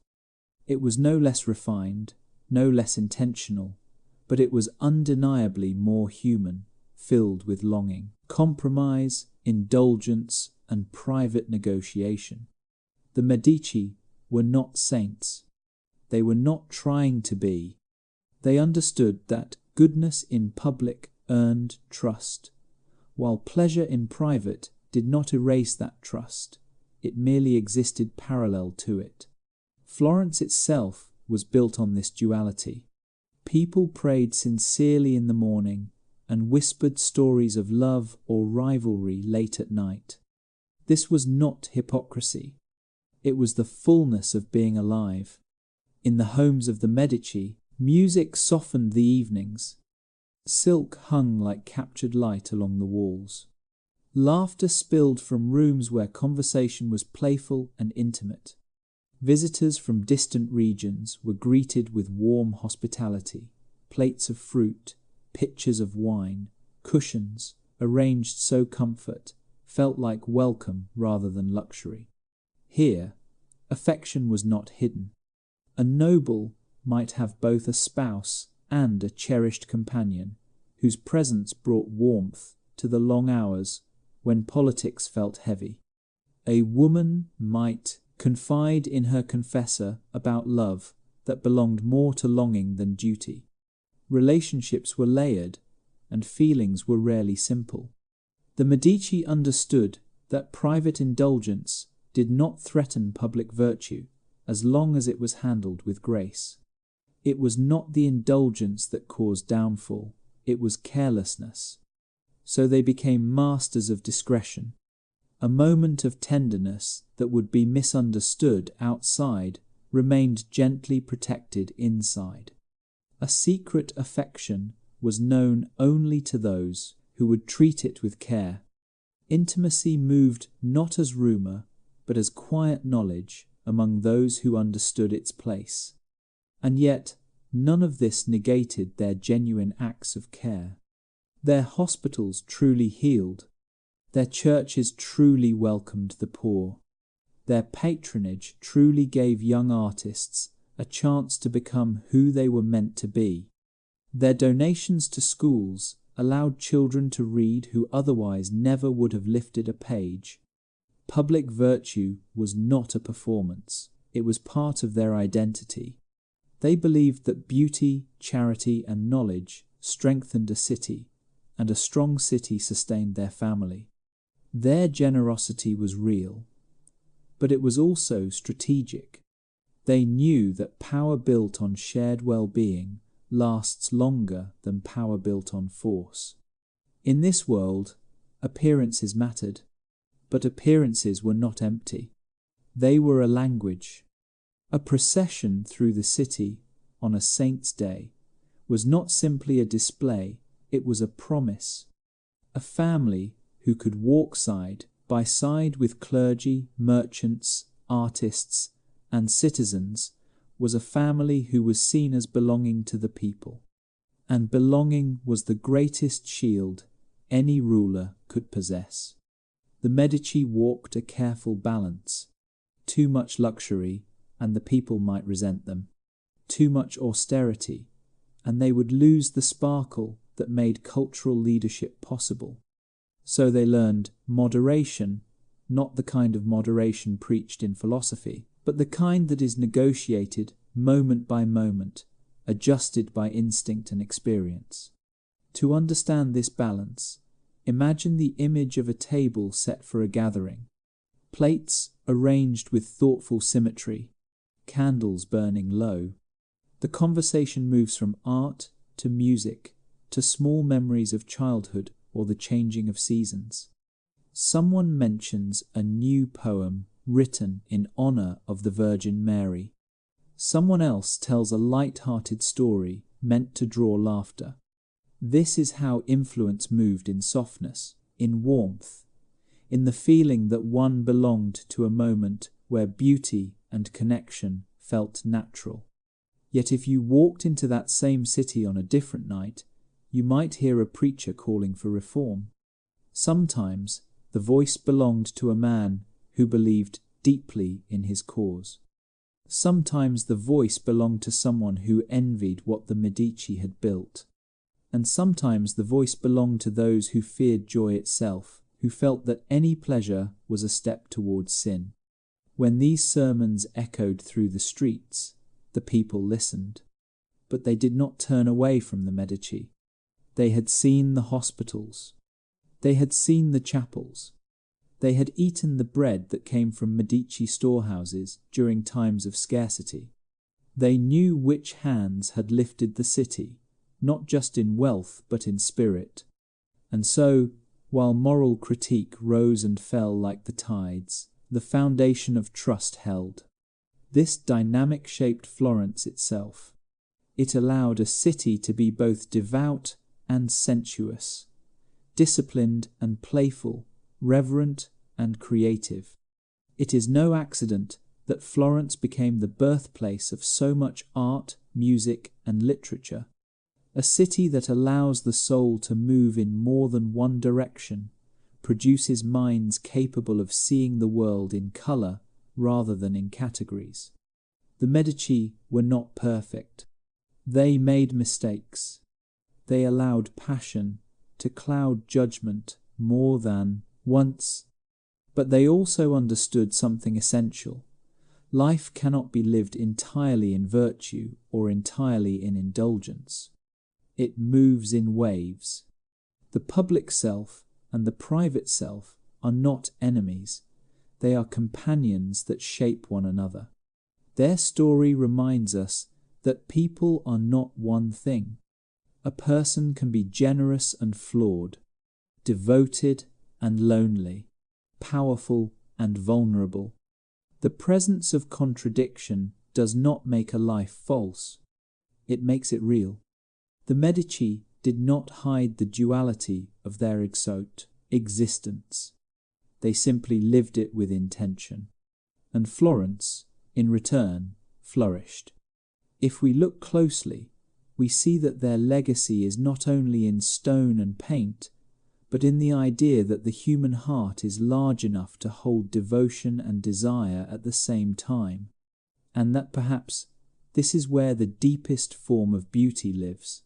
It was no less refined, no less intentional, but it was undeniably more human, filled with longing, compromise, indulgence, and private negotiation. The Medici were not saints. They were not trying to be. They understood that goodness in public earned trust, while pleasure in private did not erase that trust. It merely existed parallel to it. Florence itself was built on this duality. People prayed sincerely in the morning and whispered stories of love or rivalry late at night. This was not hypocrisy. It was the fullness of being alive. In the homes of the Medici, music softened the evenings. Silk hung like captured light along the walls. Laughter spilled from rooms where conversation was playful and intimate. Visitors from distant regions were greeted with warm hospitality, plates of fruit, pitchers of wine, cushions, arranged so comfort, felt like welcome rather than luxury. Here, affection was not hidden. A noble might have both a spouse and a cherished companion, whose presence brought warmth to the long hours when politics felt heavy. A woman might confide in her confessor about love that belonged more to longing than duty. Relationships were layered, and feelings were rarely simple. The Medici understood that private indulgence did not threaten public virtue as long as it was handled with grace. It was not the indulgence that caused downfall, it was carelessness. So they became masters of discretion. A moment of tenderness that would be misunderstood outside remained gently protected inside. A secret affection was known only to those who would treat it with care. Intimacy moved not as rumour, but as quiet knowledge among those who understood its place. And yet, none of this negated their genuine acts of care. Their hospitals truly healed. Their churches truly welcomed the poor. Their patronage truly gave young artists a chance to become who they were meant to be. Their donations to schools allowed children to read who otherwise never would have lifted a page. Public virtue was not a performance. It was part of their identity. They believed that beauty, charity, and knowledge strengthened a city, and a strong city sustained their family. Their generosity was real, but it was also strategic. They knew that power built on shared well-being lasts longer than power built on force. In this world, appearances mattered, but appearances were not empty. They were a language. A procession through the city on a saint's day was not simply a display, it was a promise. A family who could walk side by side with clergy, merchants, artists, and citizens was a family who was seen as belonging to the people. And belonging was the greatest shield any ruler could possess. The Medici walked a careful balance. Too much luxury, and the people might resent them. Too much austerity, and they would lose the sparkle that made cultural leadership possible. So they learned moderation, not the kind of moderation preached in philosophy, but the kind that is negotiated moment by moment, adjusted by instinct and experience. To understand this balance, Imagine the image of a table set for a gathering. Plates arranged with thoughtful symmetry, candles burning low. The conversation moves from art to music, to small memories of childhood or the changing of seasons. Someone mentions a new poem written in honor of the Virgin Mary. Someone else tells a light-hearted story meant to draw laughter. This is how influence moved in softness, in warmth, in the feeling that one belonged to a moment where beauty and connection felt natural. Yet if you walked into that same city on a different night, you might hear a preacher calling for reform. Sometimes the voice belonged to a man who believed deeply in his cause. Sometimes the voice belonged to someone who envied what the Medici had built. And sometimes the voice belonged to those who feared joy itself, who felt that any pleasure was a step towards sin. When these sermons echoed through the streets, the people listened. But they did not turn away from the Medici. They had seen the hospitals. They had seen the chapels. They had eaten the bread that came from Medici storehouses during times of scarcity. They knew which hands had lifted the city, not just in wealth but in spirit. And so, while moral critique rose and fell like the tides, the foundation of trust held. This dynamic shaped Florence itself. It allowed a city to be both devout and sensuous, disciplined and playful, reverent and creative. It is no accident that Florence became the birthplace of so much art, music, and literature. A city that allows the soul to move in more than one direction, produces minds capable of seeing the world in colour rather than in categories. The Medici were not perfect. They made mistakes. They allowed passion to cloud judgment more than once. But they also understood something essential. Life cannot be lived entirely in virtue or entirely in indulgence. It moves in waves. The public self and the private self are not enemies. They are companions that shape one another. Their story reminds us that people are not one thing. A person can be generous and flawed, devoted and lonely, powerful and vulnerable. The presence of contradiction does not make a life false. It makes it real. The Medici did not hide the duality of their existence. They simply lived it with intention. And Florence, in return, flourished. If we look closely, we see that their legacy is not only in stone and paint, but in the idea that the human heart is large enough to hold devotion and desire at the same time, and that perhaps this is where the deepest form of beauty lives.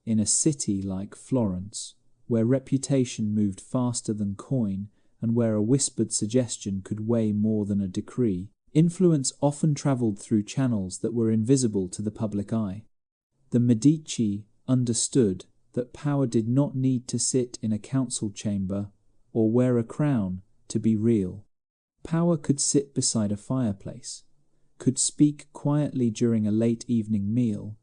In a city like Florence, where reputation moved faster than coin and where a whispered suggestion could weigh more than a decree, influence often travelled through channels that were invisible to the public eye. The Medici understood that power did not need to sit in a council chamber or wear a crown to be real. Power could sit beside a fireplace, could speak quietly during a late evening meal,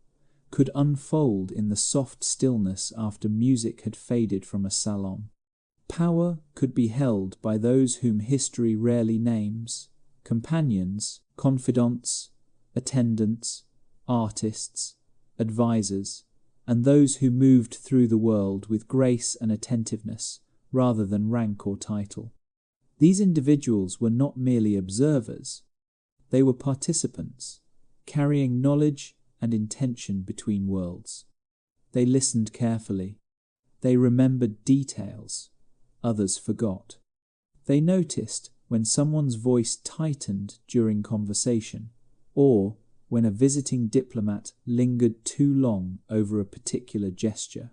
could unfold in the soft stillness after music had faded from a salon. Power could be held by those whom history rarely names: companions, confidants, attendants, artists, advisors, and those who moved through the world with grace and attentiveness rather than rank or title. These individuals were not merely observers. They were participants, carrying knowledge and intention between worlds. They listened carefully. They remembered details others forgot. They noticed when someone's voice tightened during conversation, or when a visiting diplomat lingered too long over a particular gesture.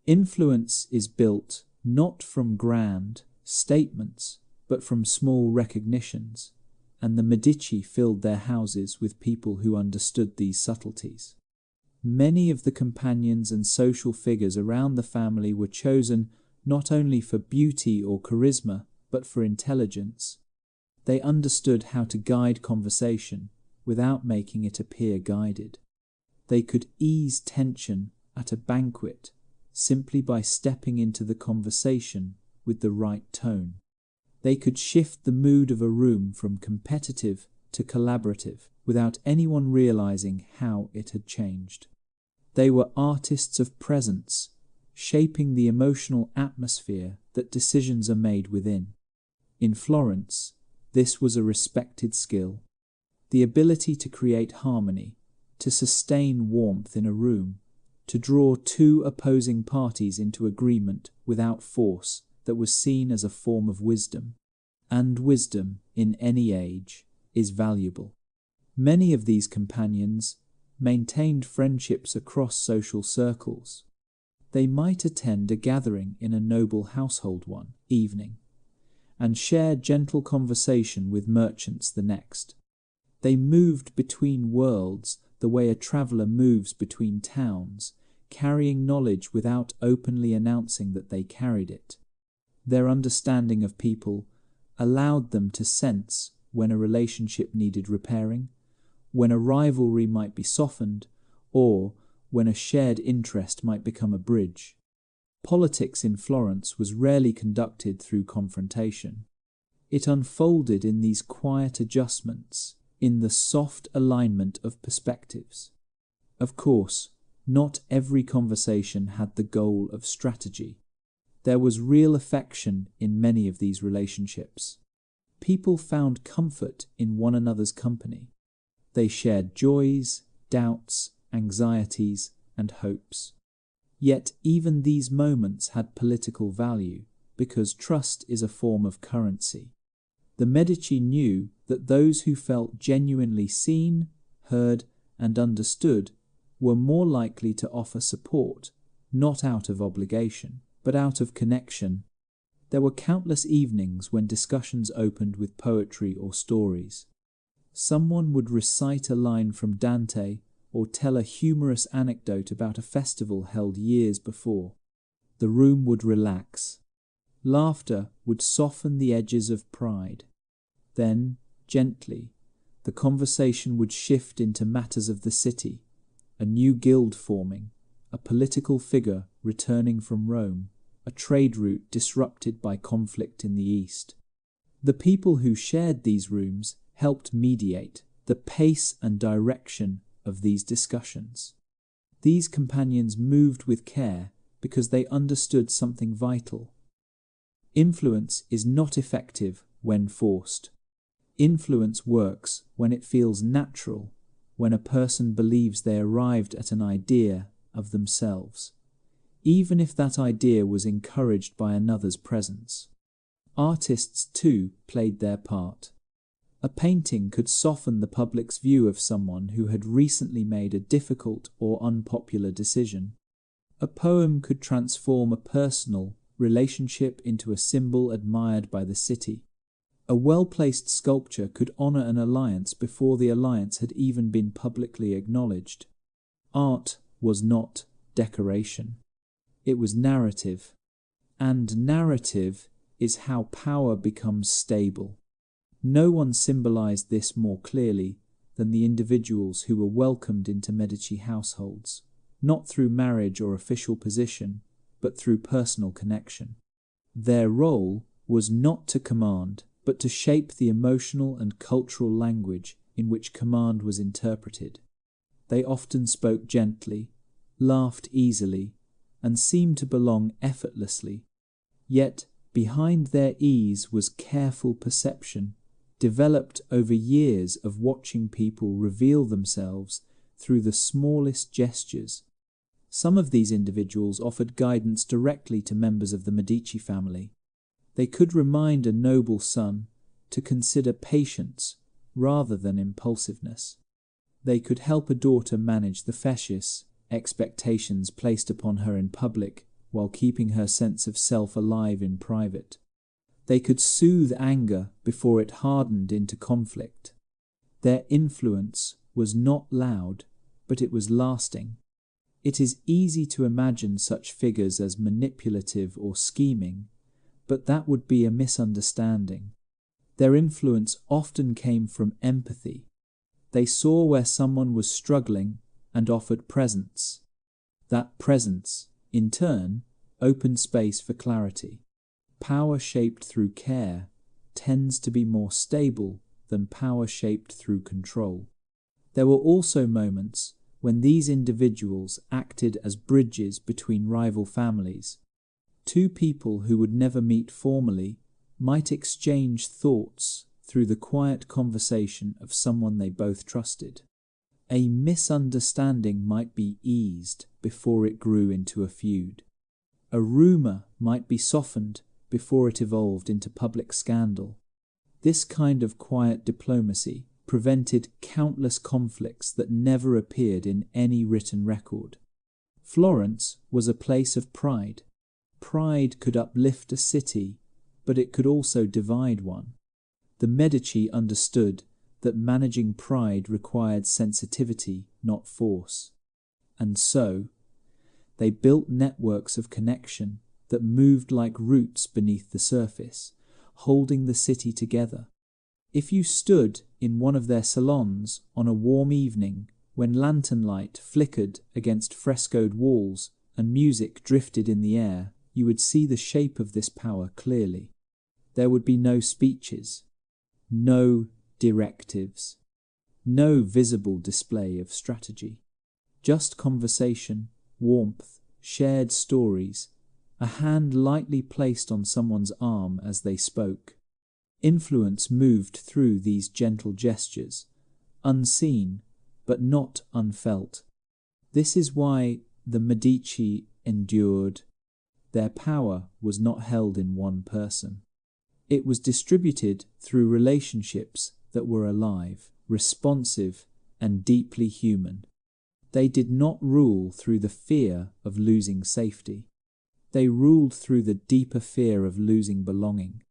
Influence is built not from grand statements, but from small recognitions, and the Medici filled their houses with people who understood these subtleties. Many of the companions and social figures around the family were chosen not only for beauty or charisma, but for intelligence. They understood how to guide conversation without making it appear guided. They could ease tension at a banquet simply by stepping into the conversation with the right tone. They could shift the mood of a room from competitive to collaborative without anyone realizing how it had changed. They were artists of presence, shaping the emotional atmosphere that decisions are made within. In Florence, this was a respected skill. The ability to create harmony, to sustain warmth in a room, to draw two opposing parties into agreement without force that was seen as a form of wisdom. And wisdom, in any age, is valuable. Many of these companions maintained friendships across social circles. They might attend a gathering in a noble household one evening, and share gentle conversation with merchants the next. They moved between worlds the way a traveller moves between towns, carrying knowledge without openly announcing that they carried it. Their understanding of people allowed them to sense when a relationship needed repairing, when a rivalry might be softened, or when a shared interest might become a bridge. Politics in Florence was rarely conducted through confrontation. It unfolded in these quiet adjustments, in the soft alignment of perspectives. Of course, not every conversation had the goal of strategy. There was real affection in many of these relationships. People found comfort in one another's company. They shared joys, doubts, anxieties, and hopes. Yet even these moments had political value, because trust is a form of currency. The Medici knew that those who felt genuinely seen, heard, and understood were more likely to offer support, not out of obligation, but out of connection. There were countless evenings when discussions opened with poetry or stories. Someone would recite a line from Dante or tell a humorous anecdote about a festival held years before. The room would relax. Laughter would soften the edges of pride. Then, gently, the conversation would shift into matters of the city, a new guild forming, a political figure returning from Rome, a trade route disrupted by conflict in the East. The people who shared these rooms helped mediate the pace and direction of these discussions. These companions moved with care because they understood something vital. Influence is not effective when forced. Influence works when it feels natural, when a person believes they arrived at an idea of themselves, even if that idea was encouraged by another's presence. Artists, too, played their part. A painting could soften the public's view of someone who had recently made a difficult or unpopular decision. A poem could transform a personal relationship into a symbol admired by the city. A well-placed sculpture could honor an alliance before the alliance had even been publicly acknowledged. Art was not decoration. It was narrative. And narrative is how power becomes stable. No one symbolized this more clearly than the individuals who were welcomed into Medici households, not through marriage or official position, but through personal connection. Their role was not to command, but to shape the emotional and cultural language in which command was interpreted. They often spoke gently, laughed easily, and seemed to belong effortlessly. Yet behind their ease was careful perception, developed over years of watching people reveal themselves through the smallest gestures. Some of these individuals offered guidance directly to members of the Medici family. They could remind a noble son to consider patience rather than impulsiveness. They could help a daughter manage the fascist expectations placed upon her in public while keeping her sense of self alive in private. They could soothe anger before it hardened into conflict. Their influence was not loud, but it was lasting. It is easy to imagine such figures as manipulative or scheming, but that would be a misunderstanding. Their influence often came from empathy. They saw where someone was struggling and offered presence. That presence, in turn, opened space for clarity. Power shaped through care tends to be more stable than power shaped through control. There were also moments when these individuals acted as bridges between rival families. Two people who would never meet formally might exchange thoughts through the quiet conversation of someone they both trusted. A misunderstanding might be eased before it grew into a feud. A rumor might be softened before it evolved into public scandal. This kind of quiet diplomacy prevented countless conflicts that never appeared in any written record. Florence was a place of pride. Pride could uplift a city, but it could also divide one. The Medici understood that managing pride required sensitivity, not force. And so, they built networks of connection that moved like roots beneath the surface, holding the city together. If you stood in one of their salons on a warm evening when lantern light flickered against frescoed walls and music drifted in the air, you would see the shape of this power clearly. There would be no speeches, no directives, no visible display of strategy. Just conversation, warmth, shared stories, a hand lightly placed on someone's arm as they spoke. Influence moved through these gentle gestures, unseen but not unfelt. This is why the Medici endured. Their power was not held in one person. It was distributed through relationships that were alive, responsive, and deeply human. They did not rule through the fear of losing safety. They ruled through the deeper fear of losing belonging.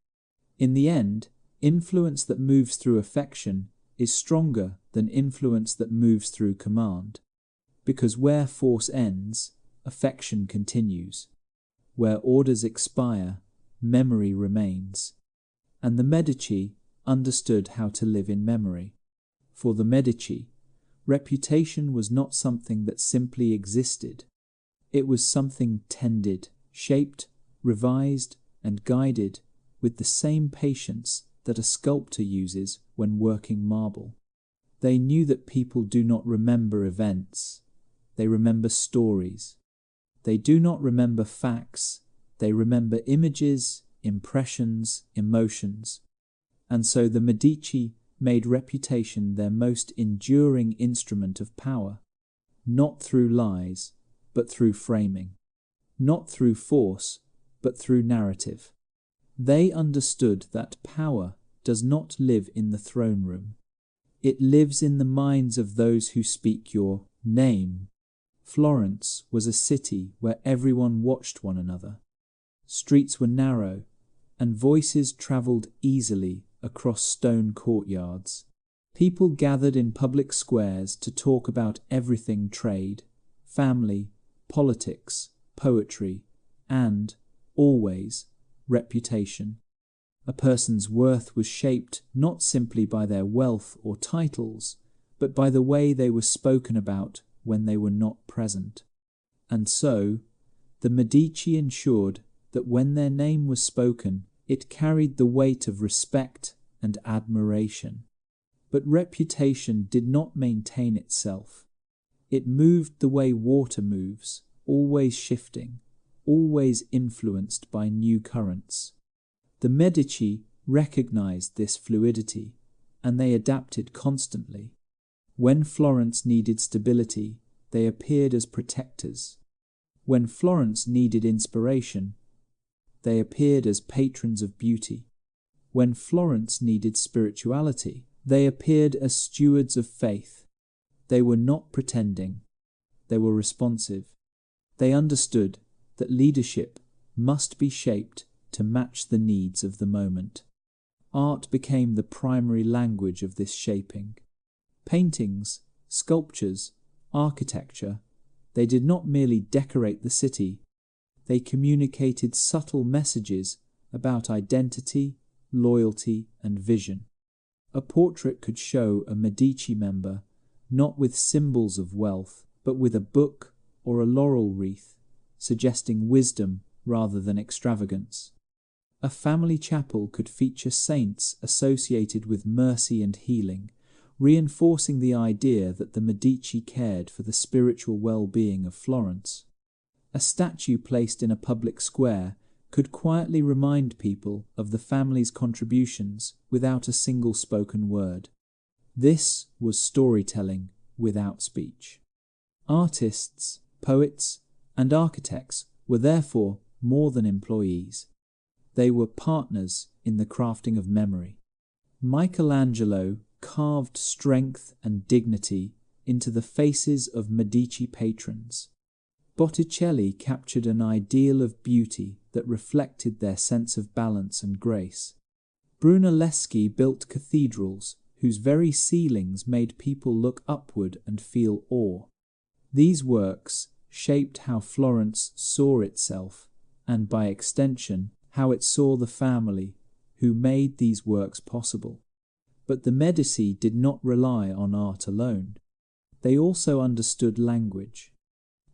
In the end, influence that moves through affection is stronger than influence that moves through command, because where force ends, affection continues. Where orders expire, memory remains. And the Medici understood how to live in memory. For the Medici, reputation was not something that simply existed. It was something tended, shaped, revised, and guided with the same patience that a sculptor uses when working marble. They knew that people do not remember events. They remember stories. They do not remember facts. They remember images, impressions, emotions. And so the Medici made reputation their most enduring instrument of power, not through lies, but through framing, not through force, but through narrative. They understood that power does not live in the throne room. It lives in the minds of those who speak your name. Florence was a city where everyone watched one another. Streets were narrow, and voices travelled easily across stone courtyards. People gathered in public squares to talk about everything: trade, family, politics, poetry, and, always, reputation. A person's worth was shaped not simply by their wealth or titles, but by the way they were spoken about when they were not present. And so, the Medici ensured that when their name was spoken, it carried the weight of respect and admiration. But reputation did not maintain itself. It moved the way water moves, always shifting, always influenced by new currents. The Medici recognized this fluidity, and they adapted constantly. When Florence needed stability, they appeared as protectors. When Florence needed inspiration, they appeared as patrons of beauty. When Florence needed spirituality, they appeared as stewards of faith. They were not pretending. They were responsive. They understood that leadership must be shaped to match the needs of the moment. Art became the primary language of this shaping. Paintings, sculptures, architecture, They did not merely decorate the city, they communicated subtle messages about identity, loyalty, and vision. A portrait could show a Medici member not with symbols of wealth, but with a book or a laurel wreath, suggesting wisdom rather than extravagance. A family chapel could feature saints associated with mercy and healing, reinforcing the idea that the Medici cared for the spiritual well-being of Florence. A statue placed in a public square could quietly remind people of the family's contributions without a single spoken word. This was storytelling without speech. Artists, poets, and architects were therefore more than employees. They were partners in the crafting of memory. Michelangelo carved strength and dignity into the faces of Medici patrons. Botticelli captured an ideal of beauty that reflected their sense of balance and grace. Brunelleschi built cathedrals whose very ceilings made people look upward and feel awe. These works shaped how Florence saw itself, and by extension, how it saw the family who made these works possible. But the Medici did not rely on art alone. They also understood language.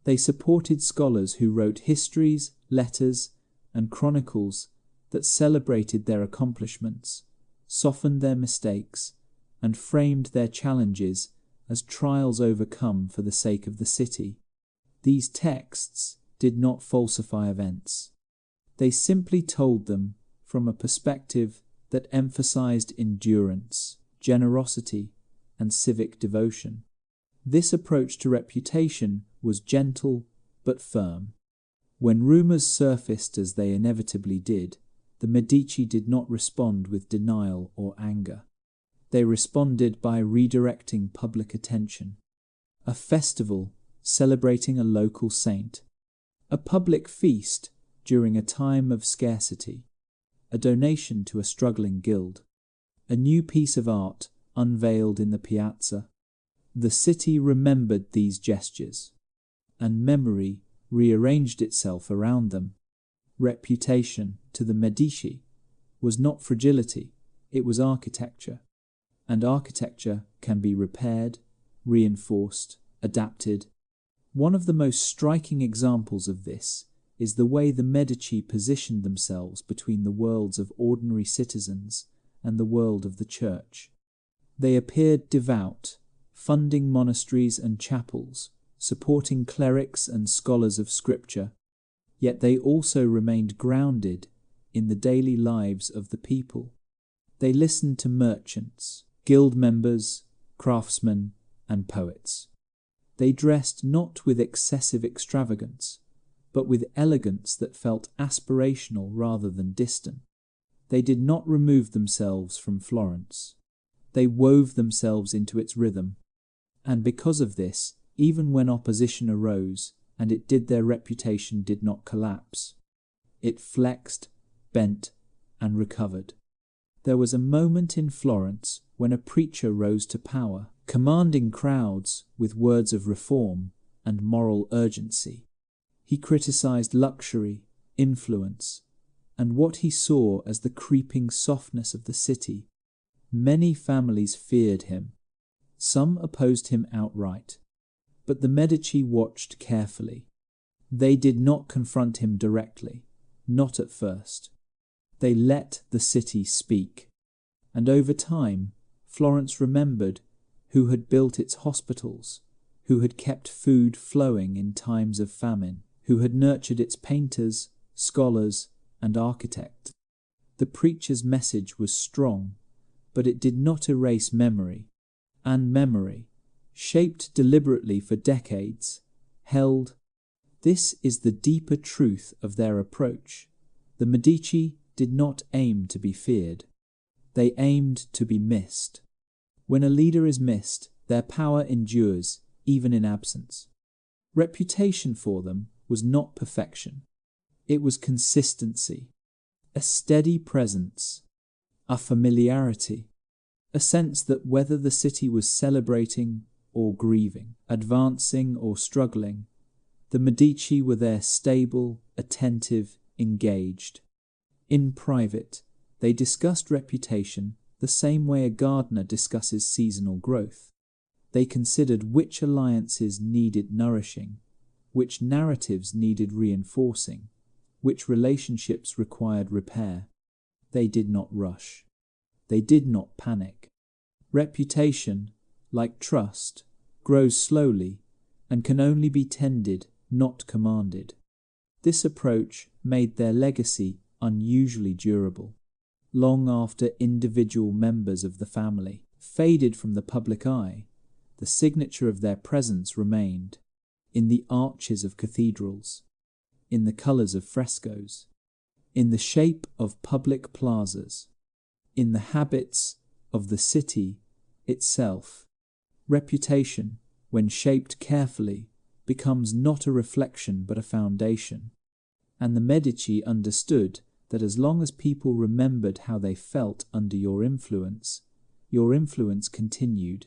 They supported scholars who wrote histories, letters, and chronicles that celebrated their accomplishments, softened their mistakes, and framed their challenges as trials overcome for the sake of the city. These texts did not falsify events. They simply told them from a perspective that emphasized endurance, generosity, and civic devotion. This approach to reputation was gentle but firm. When rumors surfaced, as they inevitably did, the Medici did not respond with denial or anger. They responded by redirecting public attention. A festival celebrating a local saint, a public feast during a time of scarcity, a donation to a struggling guild, a new piece of art unveiled in the piazza. The city remembered these gestures, and memory rearranged itself around them. Reputation, to the Medici, was not fragility, it was architecture. And architecture can be repaired, reinforced, adapted. One of the most striking examples of this is the way the Medici positioned themselves between the worlds of ordinary citizens and the world of the church. They appeared devout, funding monasteries and chapels, supporting clerics and scholars of scripture, yet they also remained grounded in the daily lives of the people. They listened to merchants, guild members, craftsmen, and poets. They dressed not with excessive extravagance, but with elegance that felt aspirational rather than distant. They did not remove themselves from Florence. They wove themselves into its rhythm. And because of this, even when opposition arose, and it did, their reputation did not collapse. It flexed, bent, and recovered. There was a moment in Florence when a preacher rose to power, commanding crowds with words of reform and moral urgency. He criticized luxury, influence, and what he saw as the creeping softness of the city. Many families feared him. Some opposed him outright. But the Medici watched carefully. They did not confront him directly, not at first. They let the city speak. And over time, Florence remembered who had built its hospitals, who had kept food flowing in times of famine, who had nurtured its painters, scholars, and architects. The preacher's message was strong, but it did not erase memory, and memory, shaped deliberately for decades, held. This is the deeper truth of their approach. The Medici did not aim to be feared. They aimed to be missed. When a leader is missed, their power endures, even in absence. Reputation for them was not perfection. It was consistency, a steady presence, a familiarity, a sense that whether the city was celebrating or grieving, advancing or struggling, The Medici were there stable, attentive, engaged. In private, they discussed reputation the same way a gardener discusses seasonal growth. They considered which alliances needed nourishing, which narratives needed reinforcing, which relationships required repair. They did not rush. They did not panic. Reputation, like trust, grows slowly and can only be tended, not commanded. This approach made their legacy unusually durable. Long after individual members of the family faded from the public eye, the signature of their presence remained in the arches of cathedrals, in the colors of frescoes, in the shape of public plazas, in the habits of the city itself. Reputation, when shaped carefully, becomes not a reflection but a foundation. And the Medici understood that as long as people remembered how they felt under your influence continued,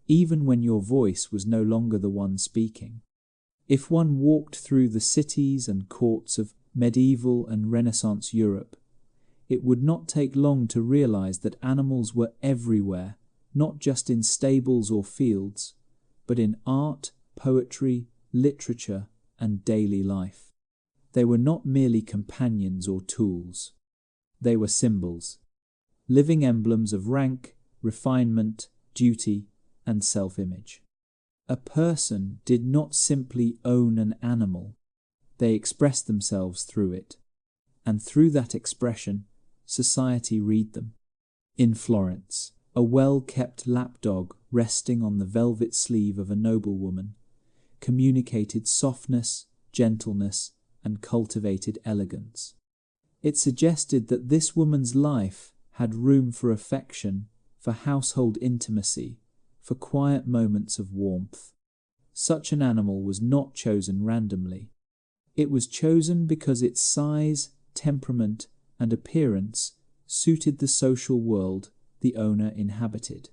even when your voice was no longer the one speaking. If one walked through the cities and courts of medieval and Renaissance Europe, it would not take long to realize that animals were everywhere, not just in stables or fields, but in art, poetry, literature, and daily life. They were not merely companions or tools. They were symbols, living emblems of rank, refinement, duty, and self-image. A person did not simply own an animal. They expressed themselves through it, and through that expression, society read them. In Florence, a well-kept lapdog resting on the velvet sleeve of a noblewoman communicated softness, gentleness, and cultivated elegance. It suggested that this woman's life had room for affection, for household intimacy, for quiet moments of warmth. Such an animal was not chosen randomly. It was chosen because its size, temperament, and appearance suited the social world the owner inhabited.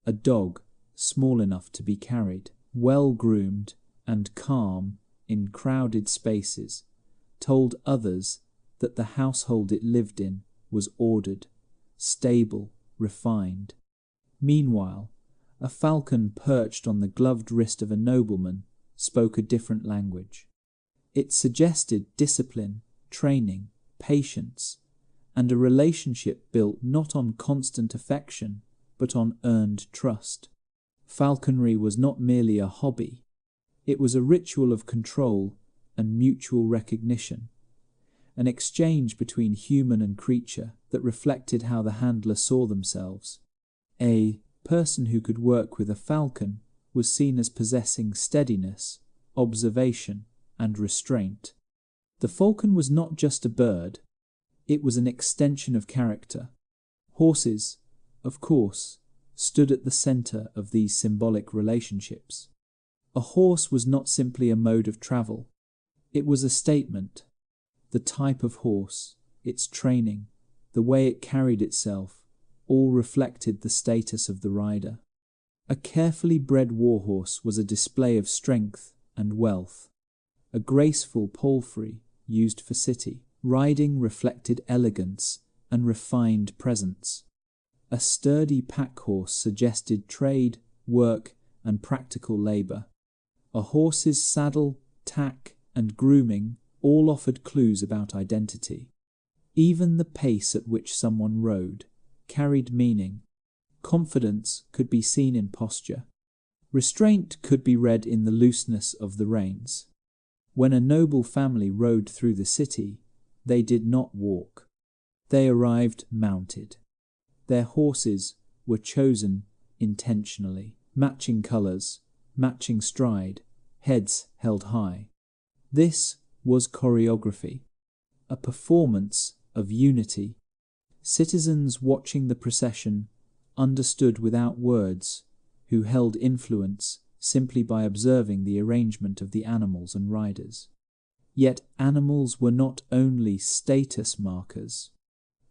A dog, small enough to be carried, well-groomed, and calm in crowded spaces, told others that the household it lived in was ordered, stable, refined. Meanwhile, a falcon perched on the gloved wrist of a nobleman spoke a different language. It suggested discipline, training, patience, and a relationship built not on constant affection, but on earned trust. Falconry was not merely a hobby. It was a ritual of control and mutual recognition, an exchange between human and creature that reflected how the handler saw themselves. A person who could work with a falcon was seen as possessing steadiness, observation, and restraint. The falcon was not just a bird, it was an extension of character. Horses, of course, stood at the center of these symbolic relationships. A horse was not simply a mode of travel. It was a statement. The type of horse, its training, the way it carried itself, all reflected the status of the rider. A carefully bred warhorse was a display of strength and wealth. A graceful palfrey used for city riding reflected elegance and refined presence. A sturdy pack horse suggested trade, work, and practical labor. A horse's saddle, tack, and grooming all offered clues about identity. Even the pace at which someone rode carried meaning. Confidence could be seen in posture. Restraint could be read in the looseness of the reins. When a noble family rode through the city, they did not walk. They arrived mounted. Their horses were chosen intentionally, matching colors, matching stride, heads held high. This was choreography, a performance of unity. Citizens watching the procession understood without words, who held influence simply by observing the arrangement of the animals and riders. Yet animals were not only status markers,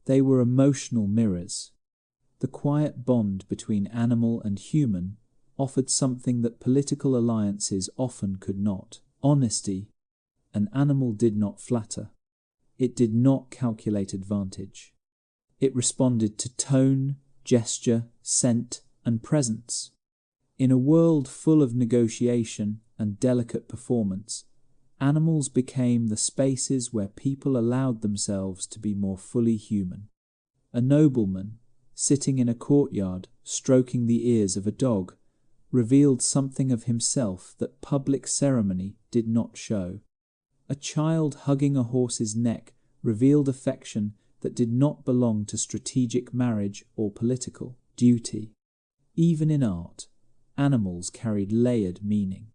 they were emotional mirrors. The quiet bond between animal and human offered something that political alliances often could not: honesty. An animal did not flatter. It did not calculate advantage. It responded to tone, gesture, scent, and presence. In a world full of negotiation and delicate performance, animals became the spaces where people allowed themselves to be more fully human. A nobleman, sitting in a courtyard, stroking the ears of a dog, revealed something of himself that public ceremony did not show. A child hugging a horse's neck revealed affection that did not belong to strategic marriage or political duty. Even in art, animals carried layered meaning.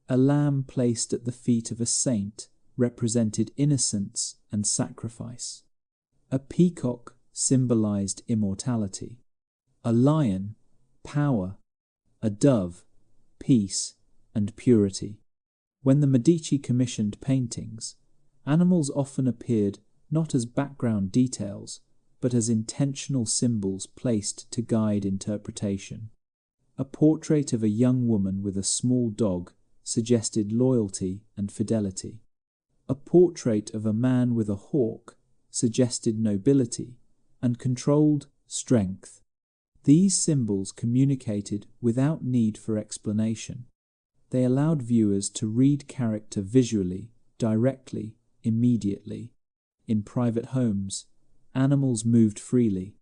A lamb placed at the feet of a saint represented innocence and sacrifice. A peacock symbolized immortality. A lion, power. A dove, peace and purity. When the Medici commissioned paintings, animals often appeared not as background details, but as intentional symbols placed to guide interpretation. A portrait of a young woman with a small dog suggested loyalty and fidelity. A portrait of a man with a hawk suggested nobility and controlled strength. These symbols communicated without need for explanation. They allowed viewers to read character visually, directly, immediately. In private homes, animals moved freely.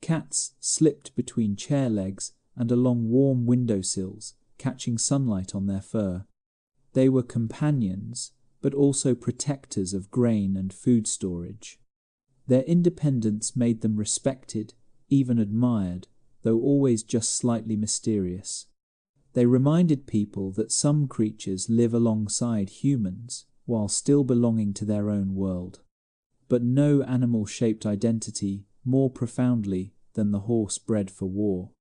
Cats slipped between chair legs and along warm windowsills, catching sunlight on their fur. They were companions, but also protectors of grain and food storage. Their independence made them respected, even admired, though always just slightly mysterious. They reminded people that some creatures live alongside humans while still belonging to their own world. But no animal shaped identity more profoundly than the horse bred for war.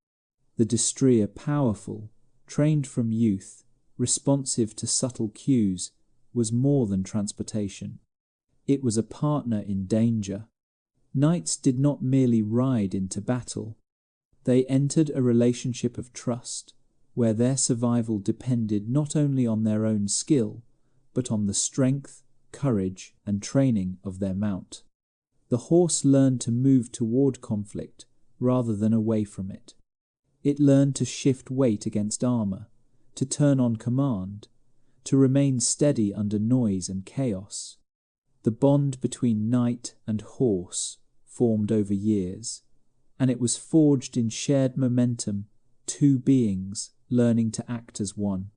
The destrier, powerful, trained from youth, responsive to subtle cues, was more than transportation. It was a partner in danger. Knights did not merely ride into battle. They entered a relationship of trust, where their survival depended not only on their own skill, but on the strength, courage, and training of their mount. The horse learned to move toward conflict rather than away from it. It learned to shift weight against armor, to turn on command, to remain steady under noise and chaos. The bond between knight and horse formed over years, and it was forged in shared momentum, two beings learning to act as one.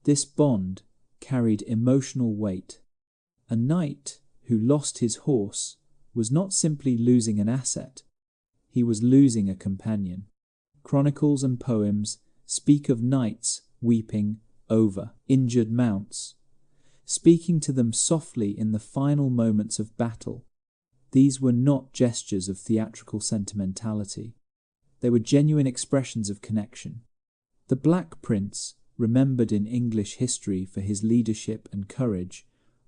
This bond carried emotional weight. A knight who lost his horse was not simply losing an asset, he was losing a companion. Chronicles and poems speak of knights weeping over injured mounts, speaking to them softly in the final moments of battle. These were not gestures of theatrical sentimentality. They were genuine expressions of connection. The Black Prince, remembered in English history for his leadership and courage,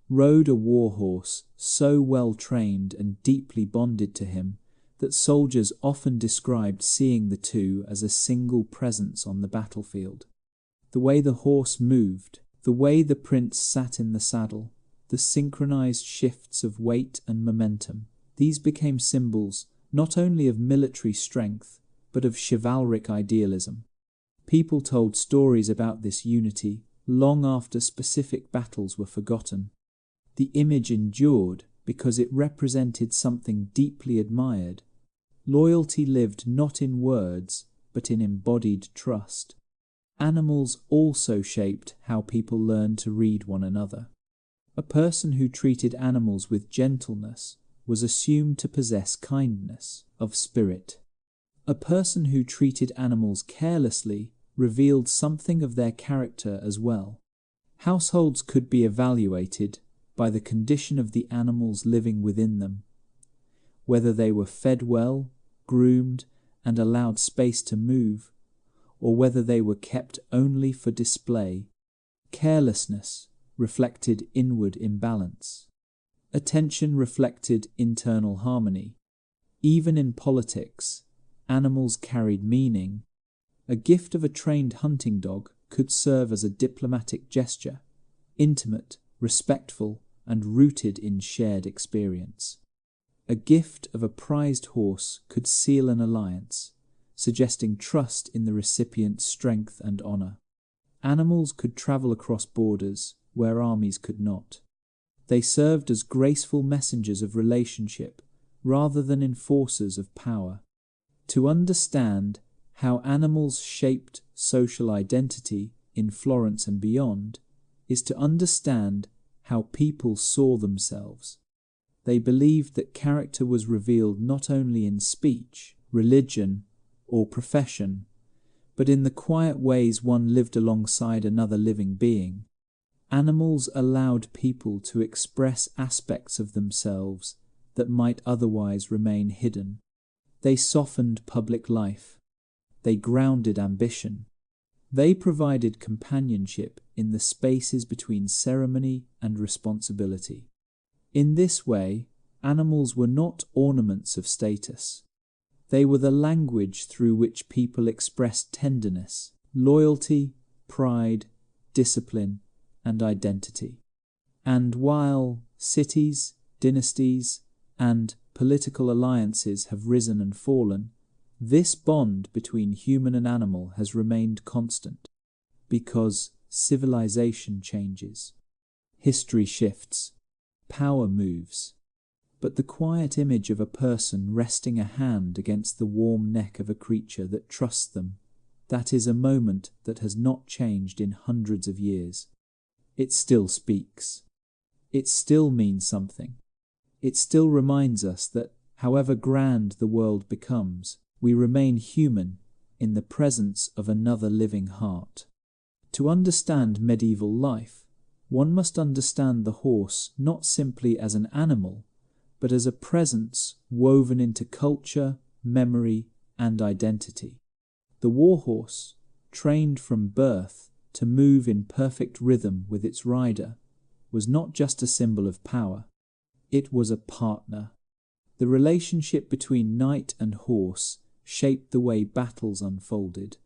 rode a warhorse so well trained and deeply bonded to him that soldiers often described seeing the two as a single presence on the battlefield. The way the horse moved, the way the prince sat in the saddle, the synchronized shifts of weight and momentum, these became symbols not only of military strength, but of chivalric idealism. People told stories about this unity long after specific battles were forgotten. The image endured because it represented something deeply admired. Loyalty lived not in words, but in embodied trust. Animals also shaped how people learned to read one another. A person who treated animals with gentleness was assumed to possess kindness of spirit. A person who treated animals carelessly revealed something of their character as well. Households could be evaluated by the condition of the animals living within them, whether they were fed well, groomed, and allowed space to move, or whether they were kept only for display. Carelessness reflected inward imbalance. Attention reflected internal harmony. Even in politics, animals carried meaning. A gift of a trained hunting dog could serve as a diplomatic gesture, intimate, respectful, and rooted in shared experience. A gift of a prized horse could seal an alliance, suggesting trust in the recipient's strength and honor. Animals could travel across borders where armies could not. They served as graceful messengers of relationship rather than enforcers of power. To understand how animals shaped social identity in Florence and beyond is to understand how people saw themselves. They believed that character was revealed not only in speech, religion, or profession, but in the quiet ways one lived alongside another living being. Animals allowed people to express aspects of themselves that might otherwise remain hidden. They softened public life. They grounded ambition. They provided companionship in the spaces between ceremony and responsibility. In this way, animals were not ornaments of status. They were the language through which people expressed tenderness, loyalty, pride, discipline, and identity. And while cities, dynasties, and political alliances have risen and fallen, this bond between human and animal has remained constant, because civilization changes, history shifts, power moves. But the quiet image of a person resting a hand against the warm neck of a creature that trusts them, that is a moment that has not changed in hundreds of years. It still speaks. It still means something. It still reminds us that, however grand the world becomes, we remain human in the presence of another living heart. To understand medieval life, one must understand the horse not simply as an animal, but as a presence woven into culture, memory, and identity. The warhorse, trained from birth to move in perfect rhythm with its rider, was not just a symbol of power. It was a partner. The relationship between knight and horse shaped the way battles unfolded,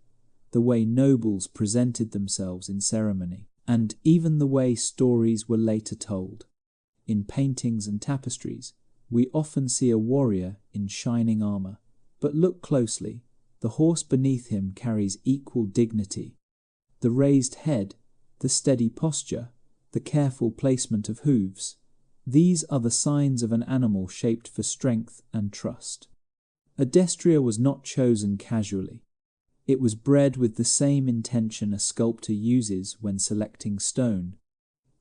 the way nobles presented themselves in ceremony, and even the way stories were later told. In paintings and tapestries, we often see a warrior in shining armor, but look closely. The horse beneath him carries equal dignity. The raised head, the steady posture, the careful placement of hooves, these are the signs of an animal shaped for strength and trust. A destrier was not chosen casually. It was bred with the same intention a sculptor uses when selecting stone.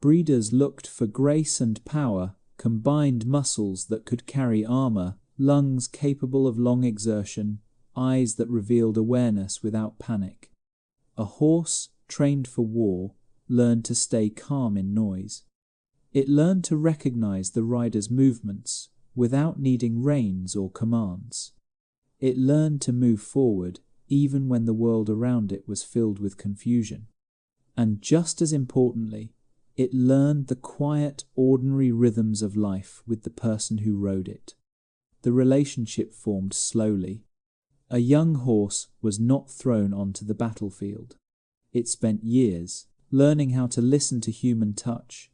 Breeders looked for grace and power, combined muscles that could carry armor, lungs capable of long exertion, eyes that revealed awareness without panic. A horse, trained for war, learned to stay calm in noise. It learned to recognize the rider's movements without needing reins or commands. It learned to move forward even when the world around it was filled with confusion. And just as importantly, it learned the quiet, ordinary rhythms of life with the person who rode it. The relationship formed slowly. A young horse was not thrown onto the battlefield. It spent years learning how to listen to human touch,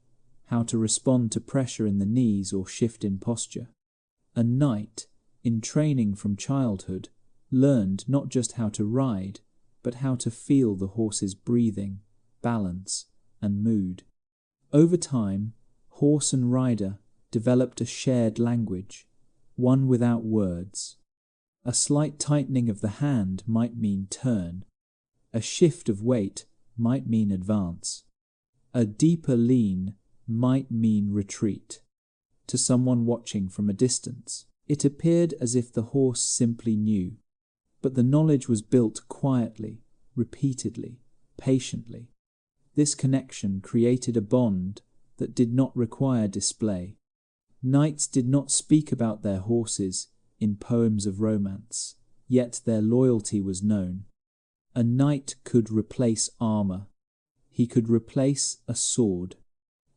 how to respond to pressure in the knees or shift in posture. A knight, in training from childhood, learned not just how to ride, but how to feel the horse's breathing, balance, and mood. Over time, horse and rider developed a shared language, one without words. A slight tightening of the hand might mean turn. A shift of weight might mean advance. A deeper lean might mean retreat. To someone watching from a distance, it appeared as if the horse simply knew. But the knowledge was built quietly, repeatedly, patiently. This connection created a bond that did not require display. Knights did not speak about their horses in poems of romance, yet their loyalty was known. A knight could replace armor. He could replace a sword.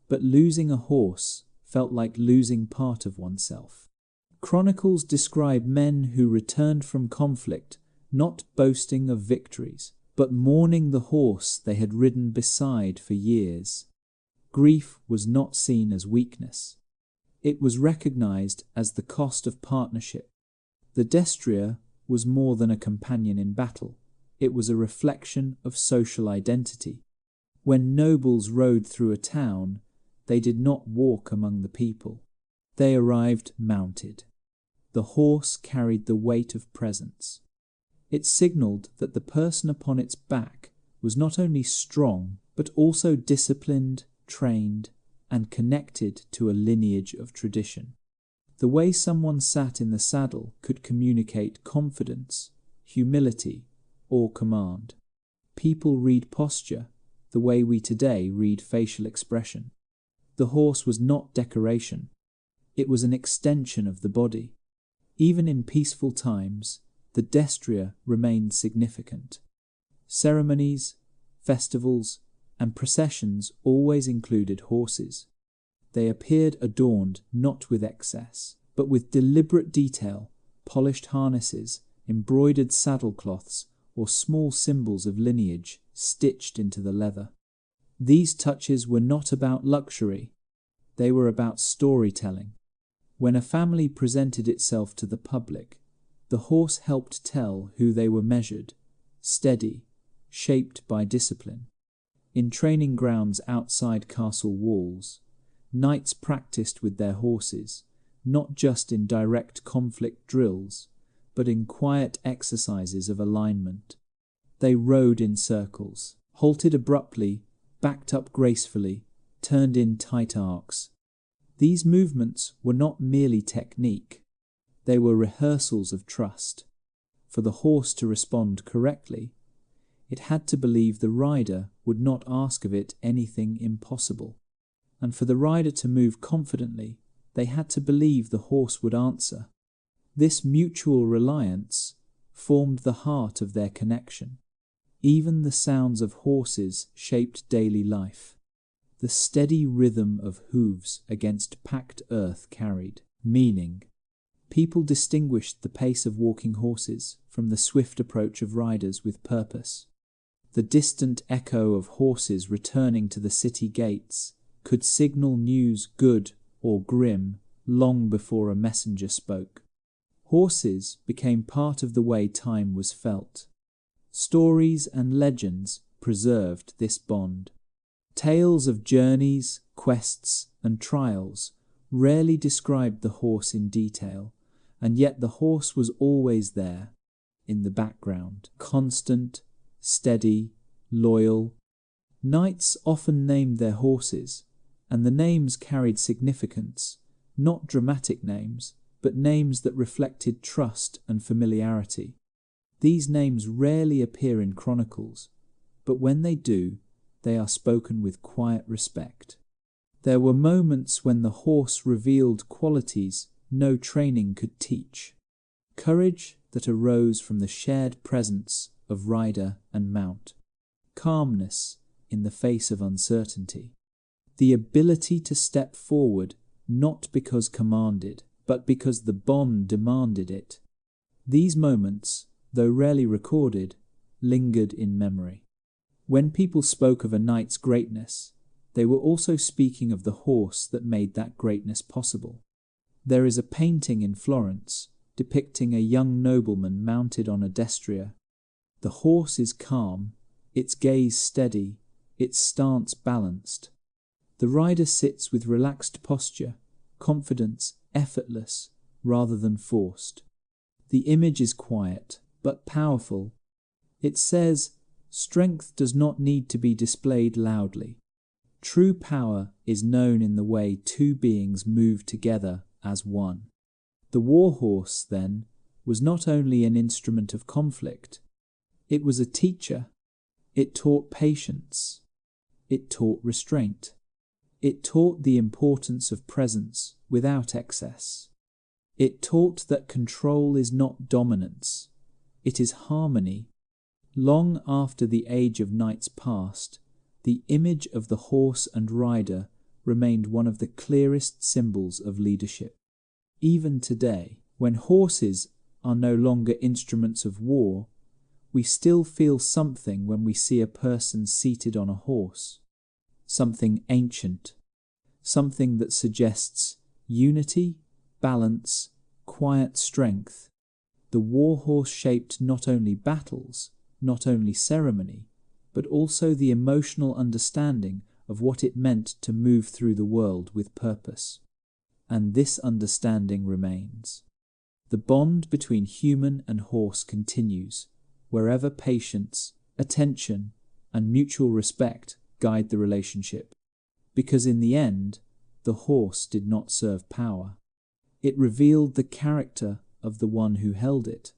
But losing a horse felt like losing part of oneself. Chronicles describe men who returned from conflict not boasting of victories, but mourning the horse they had ridden beside for years. Grief was not seen as weakness. It was recognized as the cost of partnership. The destrier was more than a companion in battle. It was a reflection of social identity. When nobles rode through a town, they did not walk among the people. They arrived mounted. The horse carried the weight of presence. It signaled that the person upon its back was not only strong, but also disciplined, trained, and connected to a lineage of tradition. The way someone sat in the saddle could communicate confidence, humility, or command. People read posture the way we today read facial expression. The horse was not decoration. It was an extension of the body. Even in peaceful times, the destrier remained significant. Ceremonies, festivals, and processions always included horses. They appeared adorned not with excess, but with deliberate detail, polished harnesses, embroidered saddlecloths, or small symbols of lineage stitched into the leather. These touches were not about luxury. They were about storytelling. When a family presented itself to the public, the horse helped tell who they were measured, steady, shaped by discipline. In training grounds outside castle walls, knights practiced with their horses, not just in direct conflict drills, but in quiet exercises of alignment. They rode in circles, halted abruptly, backed up gracefully, turned in tight arcs. These movements were not merely technique. They were rehearsals of trust. For the horse to respond correctly, it had to believe the rider would not ask of it anything impossible. And for the rider to move confidently, they had to believe the horse would answer. This mutual reliance formed the heart of their connection. Even the sounds of horses shaped daily life. The steady rhythm of hooves against packed earth carried meaning. People distinguished the pace of walking horses from the swift approach of riders with purpose. The distant echo of horses returning to the city gates could signal news good or grim long before a messenger spoke. Horses became part of the way time was felt. Stories and legends preserved this bond. Tales of journeys, quests, and trials rarely described the horse in detail, and yet the horse was always there, in the background, constant, steady, loyal. Knights often named their horses, and the names carried significance, not dramatic names, but names that reflected trust and familiarity. These names rarely appear in chronicles, but when they do, they are spoken with quiet respect. There were moments when the horse revealed qualities no training could teach. Courage that arose from the shared presence of rider and mount. Calmness in the face of uncertainty. The ability to step forward not because commanded, but because the bond demanded it. These moments, though rarely recorded, lingered in memory. When people spoke of a knight's greatness, they were also speaking of the horse that made that greatness possible. There is a painting in Florence depicting a young nobleman mounted on a destrier. The horse is calm, its gaze steady, its stance balanced. The rider sits with relaxed posture, confidence effortless rather than forced. The image is quiet, but powerful. It says, strength does not need to be displayed loudly. True power is known in the way two beings move together as one. The warhorse, then, was not only an instrument of conflict. It was a teacher. It taught patience. It taught restraint. It taught the importance of presence without excess. It taught that control is not dominance. It is harmony. Long after the age of knights passed, the image of the horse and rider remained one of the clearest symbols of leadership. Even today, when horses are no longer instruments of war, we still feel something when we see a person seated on a horse. something ancient, something that suggests unity, balance, quiet strength. The warhorse shaped not only battles, not only ceremony, but also the emotional understanding of what it meant to move through the world with purpose. And this understanding remains. The bond between human and horse continues, wherever patience, attention, and mutual respect guide the relationship. Because in the end, the horse did not serve power. It revealed the character of the one who held it.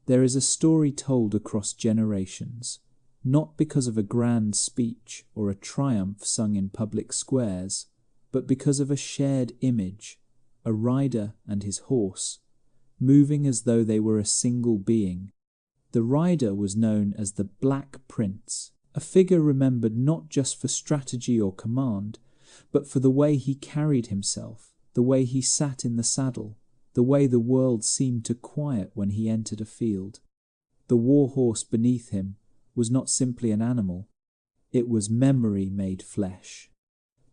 There is a story told across generations, not because of a grand speech or a triumph sung in public squares, but because of a shared image, a rider and his horse, moving as though they were a single being. The rider was known as the blackprince, a figure remembered not just for strategy or command, but for the way he carried himself, the way he sat in the saddle, the way the world seemed to quiet when he entered a field. The warhorse beneath him was not simply an animal, it was memory made flesh.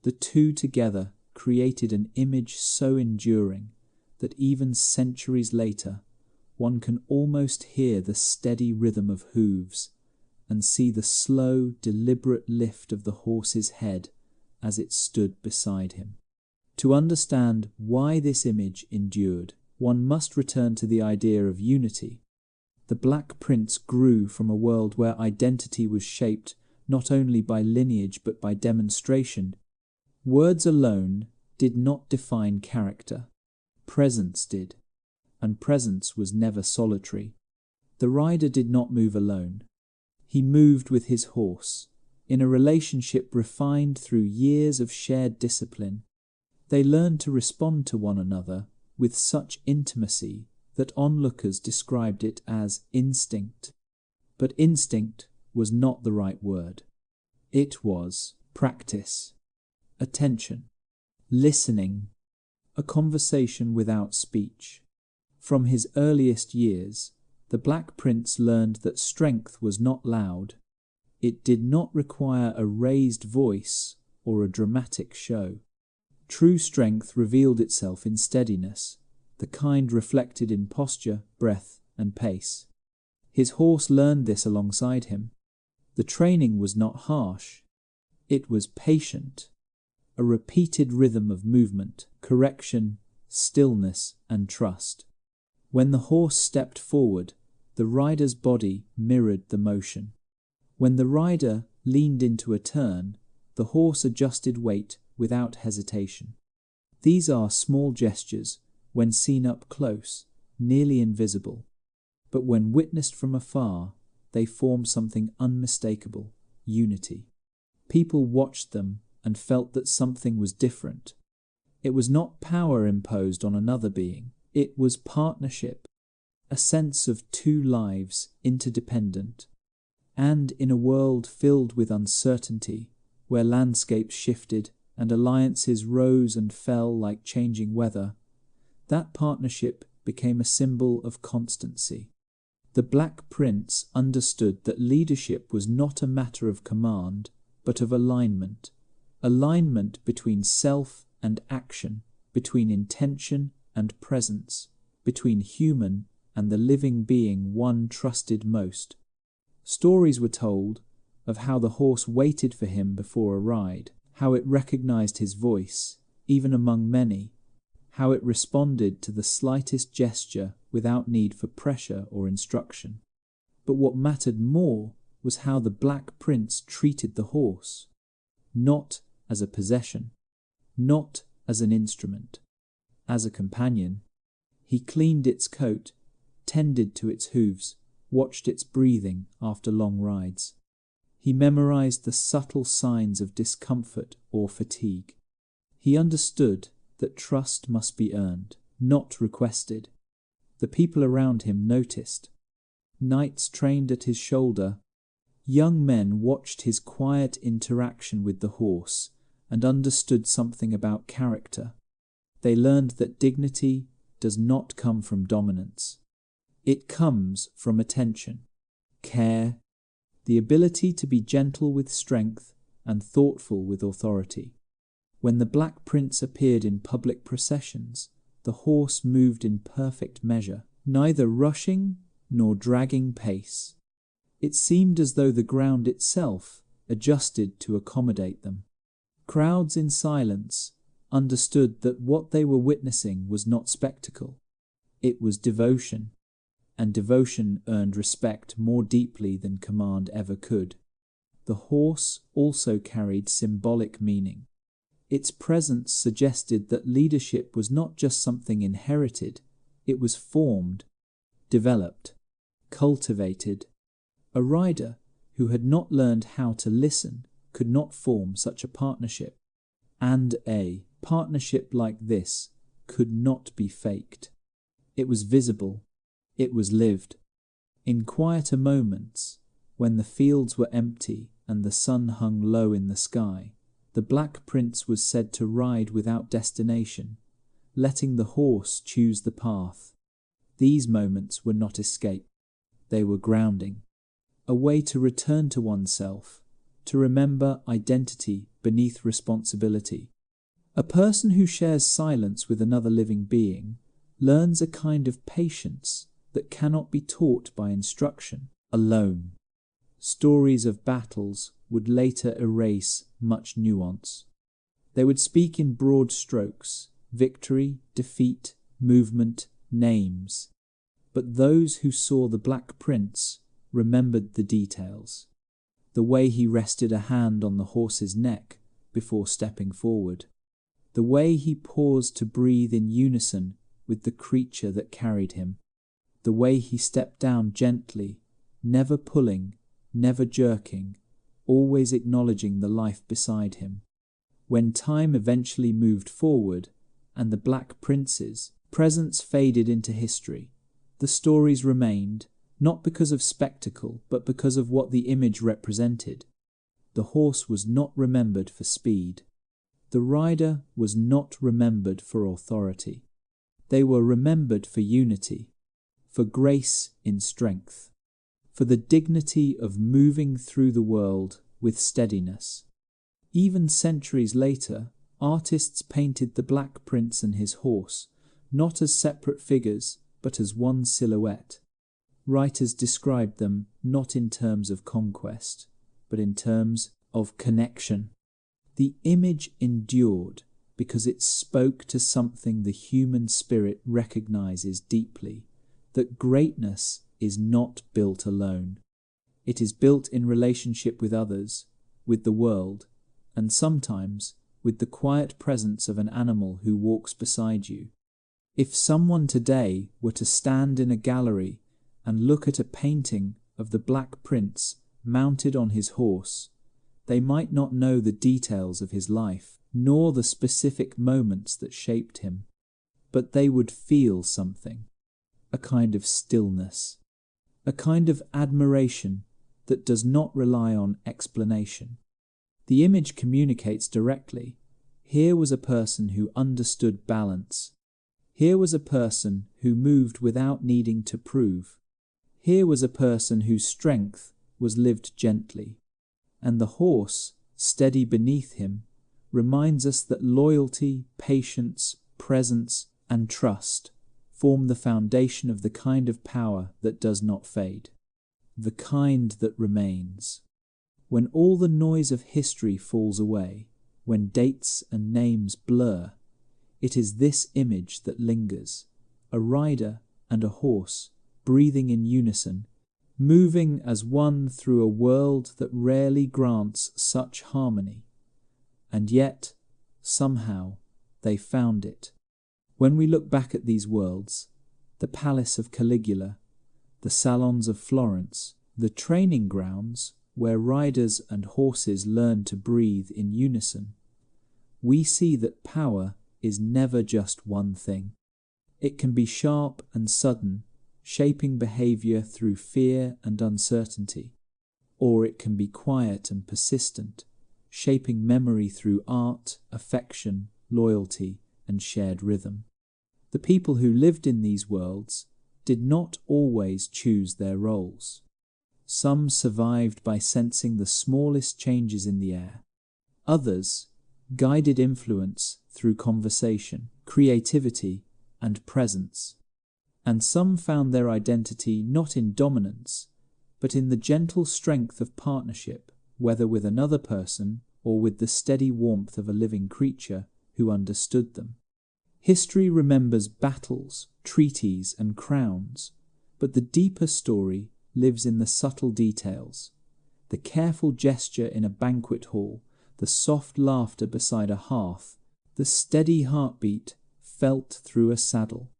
The two together created an image so enduring that even centuries later, one can almost hear the steady rhythm of hooves and see the slow, deliberate lift of the horse's head as it stood beside him. To understand why this image endured, one must return to the idea of unity. The Black Prince grew from a world where identity was shaped not only by lineage but by demonstration. Words alone did not define character. Presence did, and presence was never solitary. The rider did not move alone. He moved with his horse, in a relationship refined through years of shared discipline. They learned to respond to one another with such intimacy that onlookers described it as instinct. But instinct was not the right word. It was practice, attention, listening, a conversation without speech. From his earliest years, the Black Prince learned that strength was not loud. It did not require a raised voice or a dramatic show. True strength revealed itself in steadiness, the kind reflected in posture, breath, and pace. His horse learned this alongside him. The training was not harsh. It was patient, a repeated rhythm of movement, correction, stillness, and trust. When the horse stepped forward, the rider's body mirrored the motion. When the rider leaned into a turn, the horse adjusted weight without hesitation. These are small gestures, when seen up close, nearly invisible. But when witnessed from afar, they form something unmistakable: unity. People watched them and felt that something was different. It was not power imposed on another being. It was partnership, a sense of two lives interdependent. And in a world filled with uncertainty, where landscapes shifted and alliances rose and fell like changing weather, that partnership became a symbol of constancy. The Black Prince understood that leadership was not a matter of command, but of alignment. Alignment between self and action, between intention and presence, between human and the living being one trusted most. Stories were told of how the horse waited for him before a ride, how it recognized his voice, even among many, how it responded to the slightest gesture without need for pressure or instruction. But what mattered more was how the Black Prince treated the horse, not as a possession, not as an instrument, as a companion. He cleaned its coat, tended to its hooves, watched its breathing after long rides. He memorized the subtle signs of discomfort or fatigue. He understood that trust must be earned, not requested. The people around him noticed. Knights trained at his shoulder. Young men watched his quiet interaction with the horse and understood something about character. They learned that dignity does not come from dominance. It comes from attention, care, the ability to be gentle with strength and thoughtful with authority. When the Black Prince appeared in public processions, the horse moved in perfect measure, neither rushing nor dragging pace. It seemed as though the ground itself adjusted to accommodate them. Crowds in silence understood that what they were witnessing was not spectacle. It was devotion, and devotion earned respect more deeply than command ever could. The horse also carried symbolic meaning. Its presence suggested that leadership was not just something inherited, it was formed, developed, cultivated. A rider who had not learned how to listen could not form such a partnership, and a partnership like this could not be faked. It was visible, it was lived. In quieter moments, when the fields were empty and the sun hung low in the sky, the Black Prince was said to ride without destination, letting the horse choose the path. These moments were not escape, they were grounding, a way to return to oneself, to remember identity beneath responsibility. A person who shares silence with another living being learns a kind of patience that cannot be taught by instruction alone. Stories of battles would later erase much nuance. They would speak in broad strokes, victory, defeat, movement, names. But those who saw the Black Prince remembered the details. The way he rested a hand on the horse's neck before stepping forward. The way he paused to breathe in unison with the creature that carried him. The way he stepped down gently, never pulling, never jerking, always acknowledging the life beside him. When time eventually moved forward and the Black Prince's presence faded into history, the stories remained, not because of spectacle, but because of what the image represented. The horse was not remembered for speed. The rider was not remembered for authority. They were remembered for unity, for grace in strength, for the dignity of moving through the world with steadiness. Even centuries later, artists painted the Black Prince and his horse, not as separate figures, but as one silhouette. Writers described them not in terms of conquest, but in terms of connection. The image endured because it spoke to something the human spirit recognizes deeply, that greatness is not built alone. It is built in relationship with others, with the world, and sometimes with the quiet presence of an animal who walks beside you. If someone today were to stand in a gallery and look at a painting of the Black Prince mounted on his horse, they might not know the details of his life, nor the specific moments that shaped him, but they would feel something, a kind of stillness, a kind of admiration that does not rely on explanation. The image communicates directly. Here was a person who understood balance. Here was a person who moved without needing to prove. Here was a person whose strength was lived gently. And the horse, steady beneath him, reminds us that loyalty, patience, presence, and trust form the foundation of the kind of power that does not fade, the kind that remains. When all the noise of history falls away, when dates and names blur, it is this image that lingers, a rider and a horse breathing in unison, moving as one through a world that rarely grants such harmony. And yet, somehow, they found it. When we look back at these worlds, the palace of Caligula, the salons of Florence, the training grounds where riders and horses learn to breathe in unison, we see that power is never just one thing. It can be sharp and sudden, shaping behavior through fear and uncertainty, or it can be quiet and persistent, shaping memory through art, affection, loyalty, and shared rhythm. The people who lived in these worlds did not always choose their roles. Some survived by sensing the smallest changes in the air, Others guided influence through conversation, creativity, and presence. And some found their identity not in dominance, but in the gentle strength of partnership, whether with another person or with the steady warmth of a living creature who understood them. History remembers battles, treaties, and crowns, but the deeper story lives in the subtle details. The careful gesture in a banquet hall, the soft laughter beside a hearth, the steady heartbeat felt through a saddle.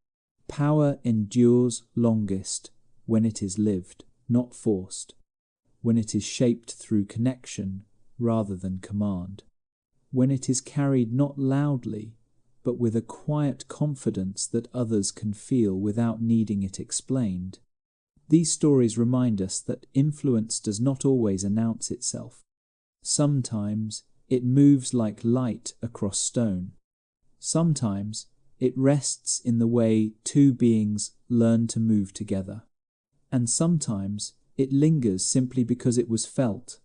Power endures longest when it is lived, not forced, when it is shaped through connection rather than command, when it is carried not loudly, but with a quiet confidence that others can feel without needing it explained. These stories remind us that influence does not always announce itself. Sometimes it moves like light across stone. Sometimes it rests in the way two beings learn to move together. And sometimes it lingers simply because it was felt,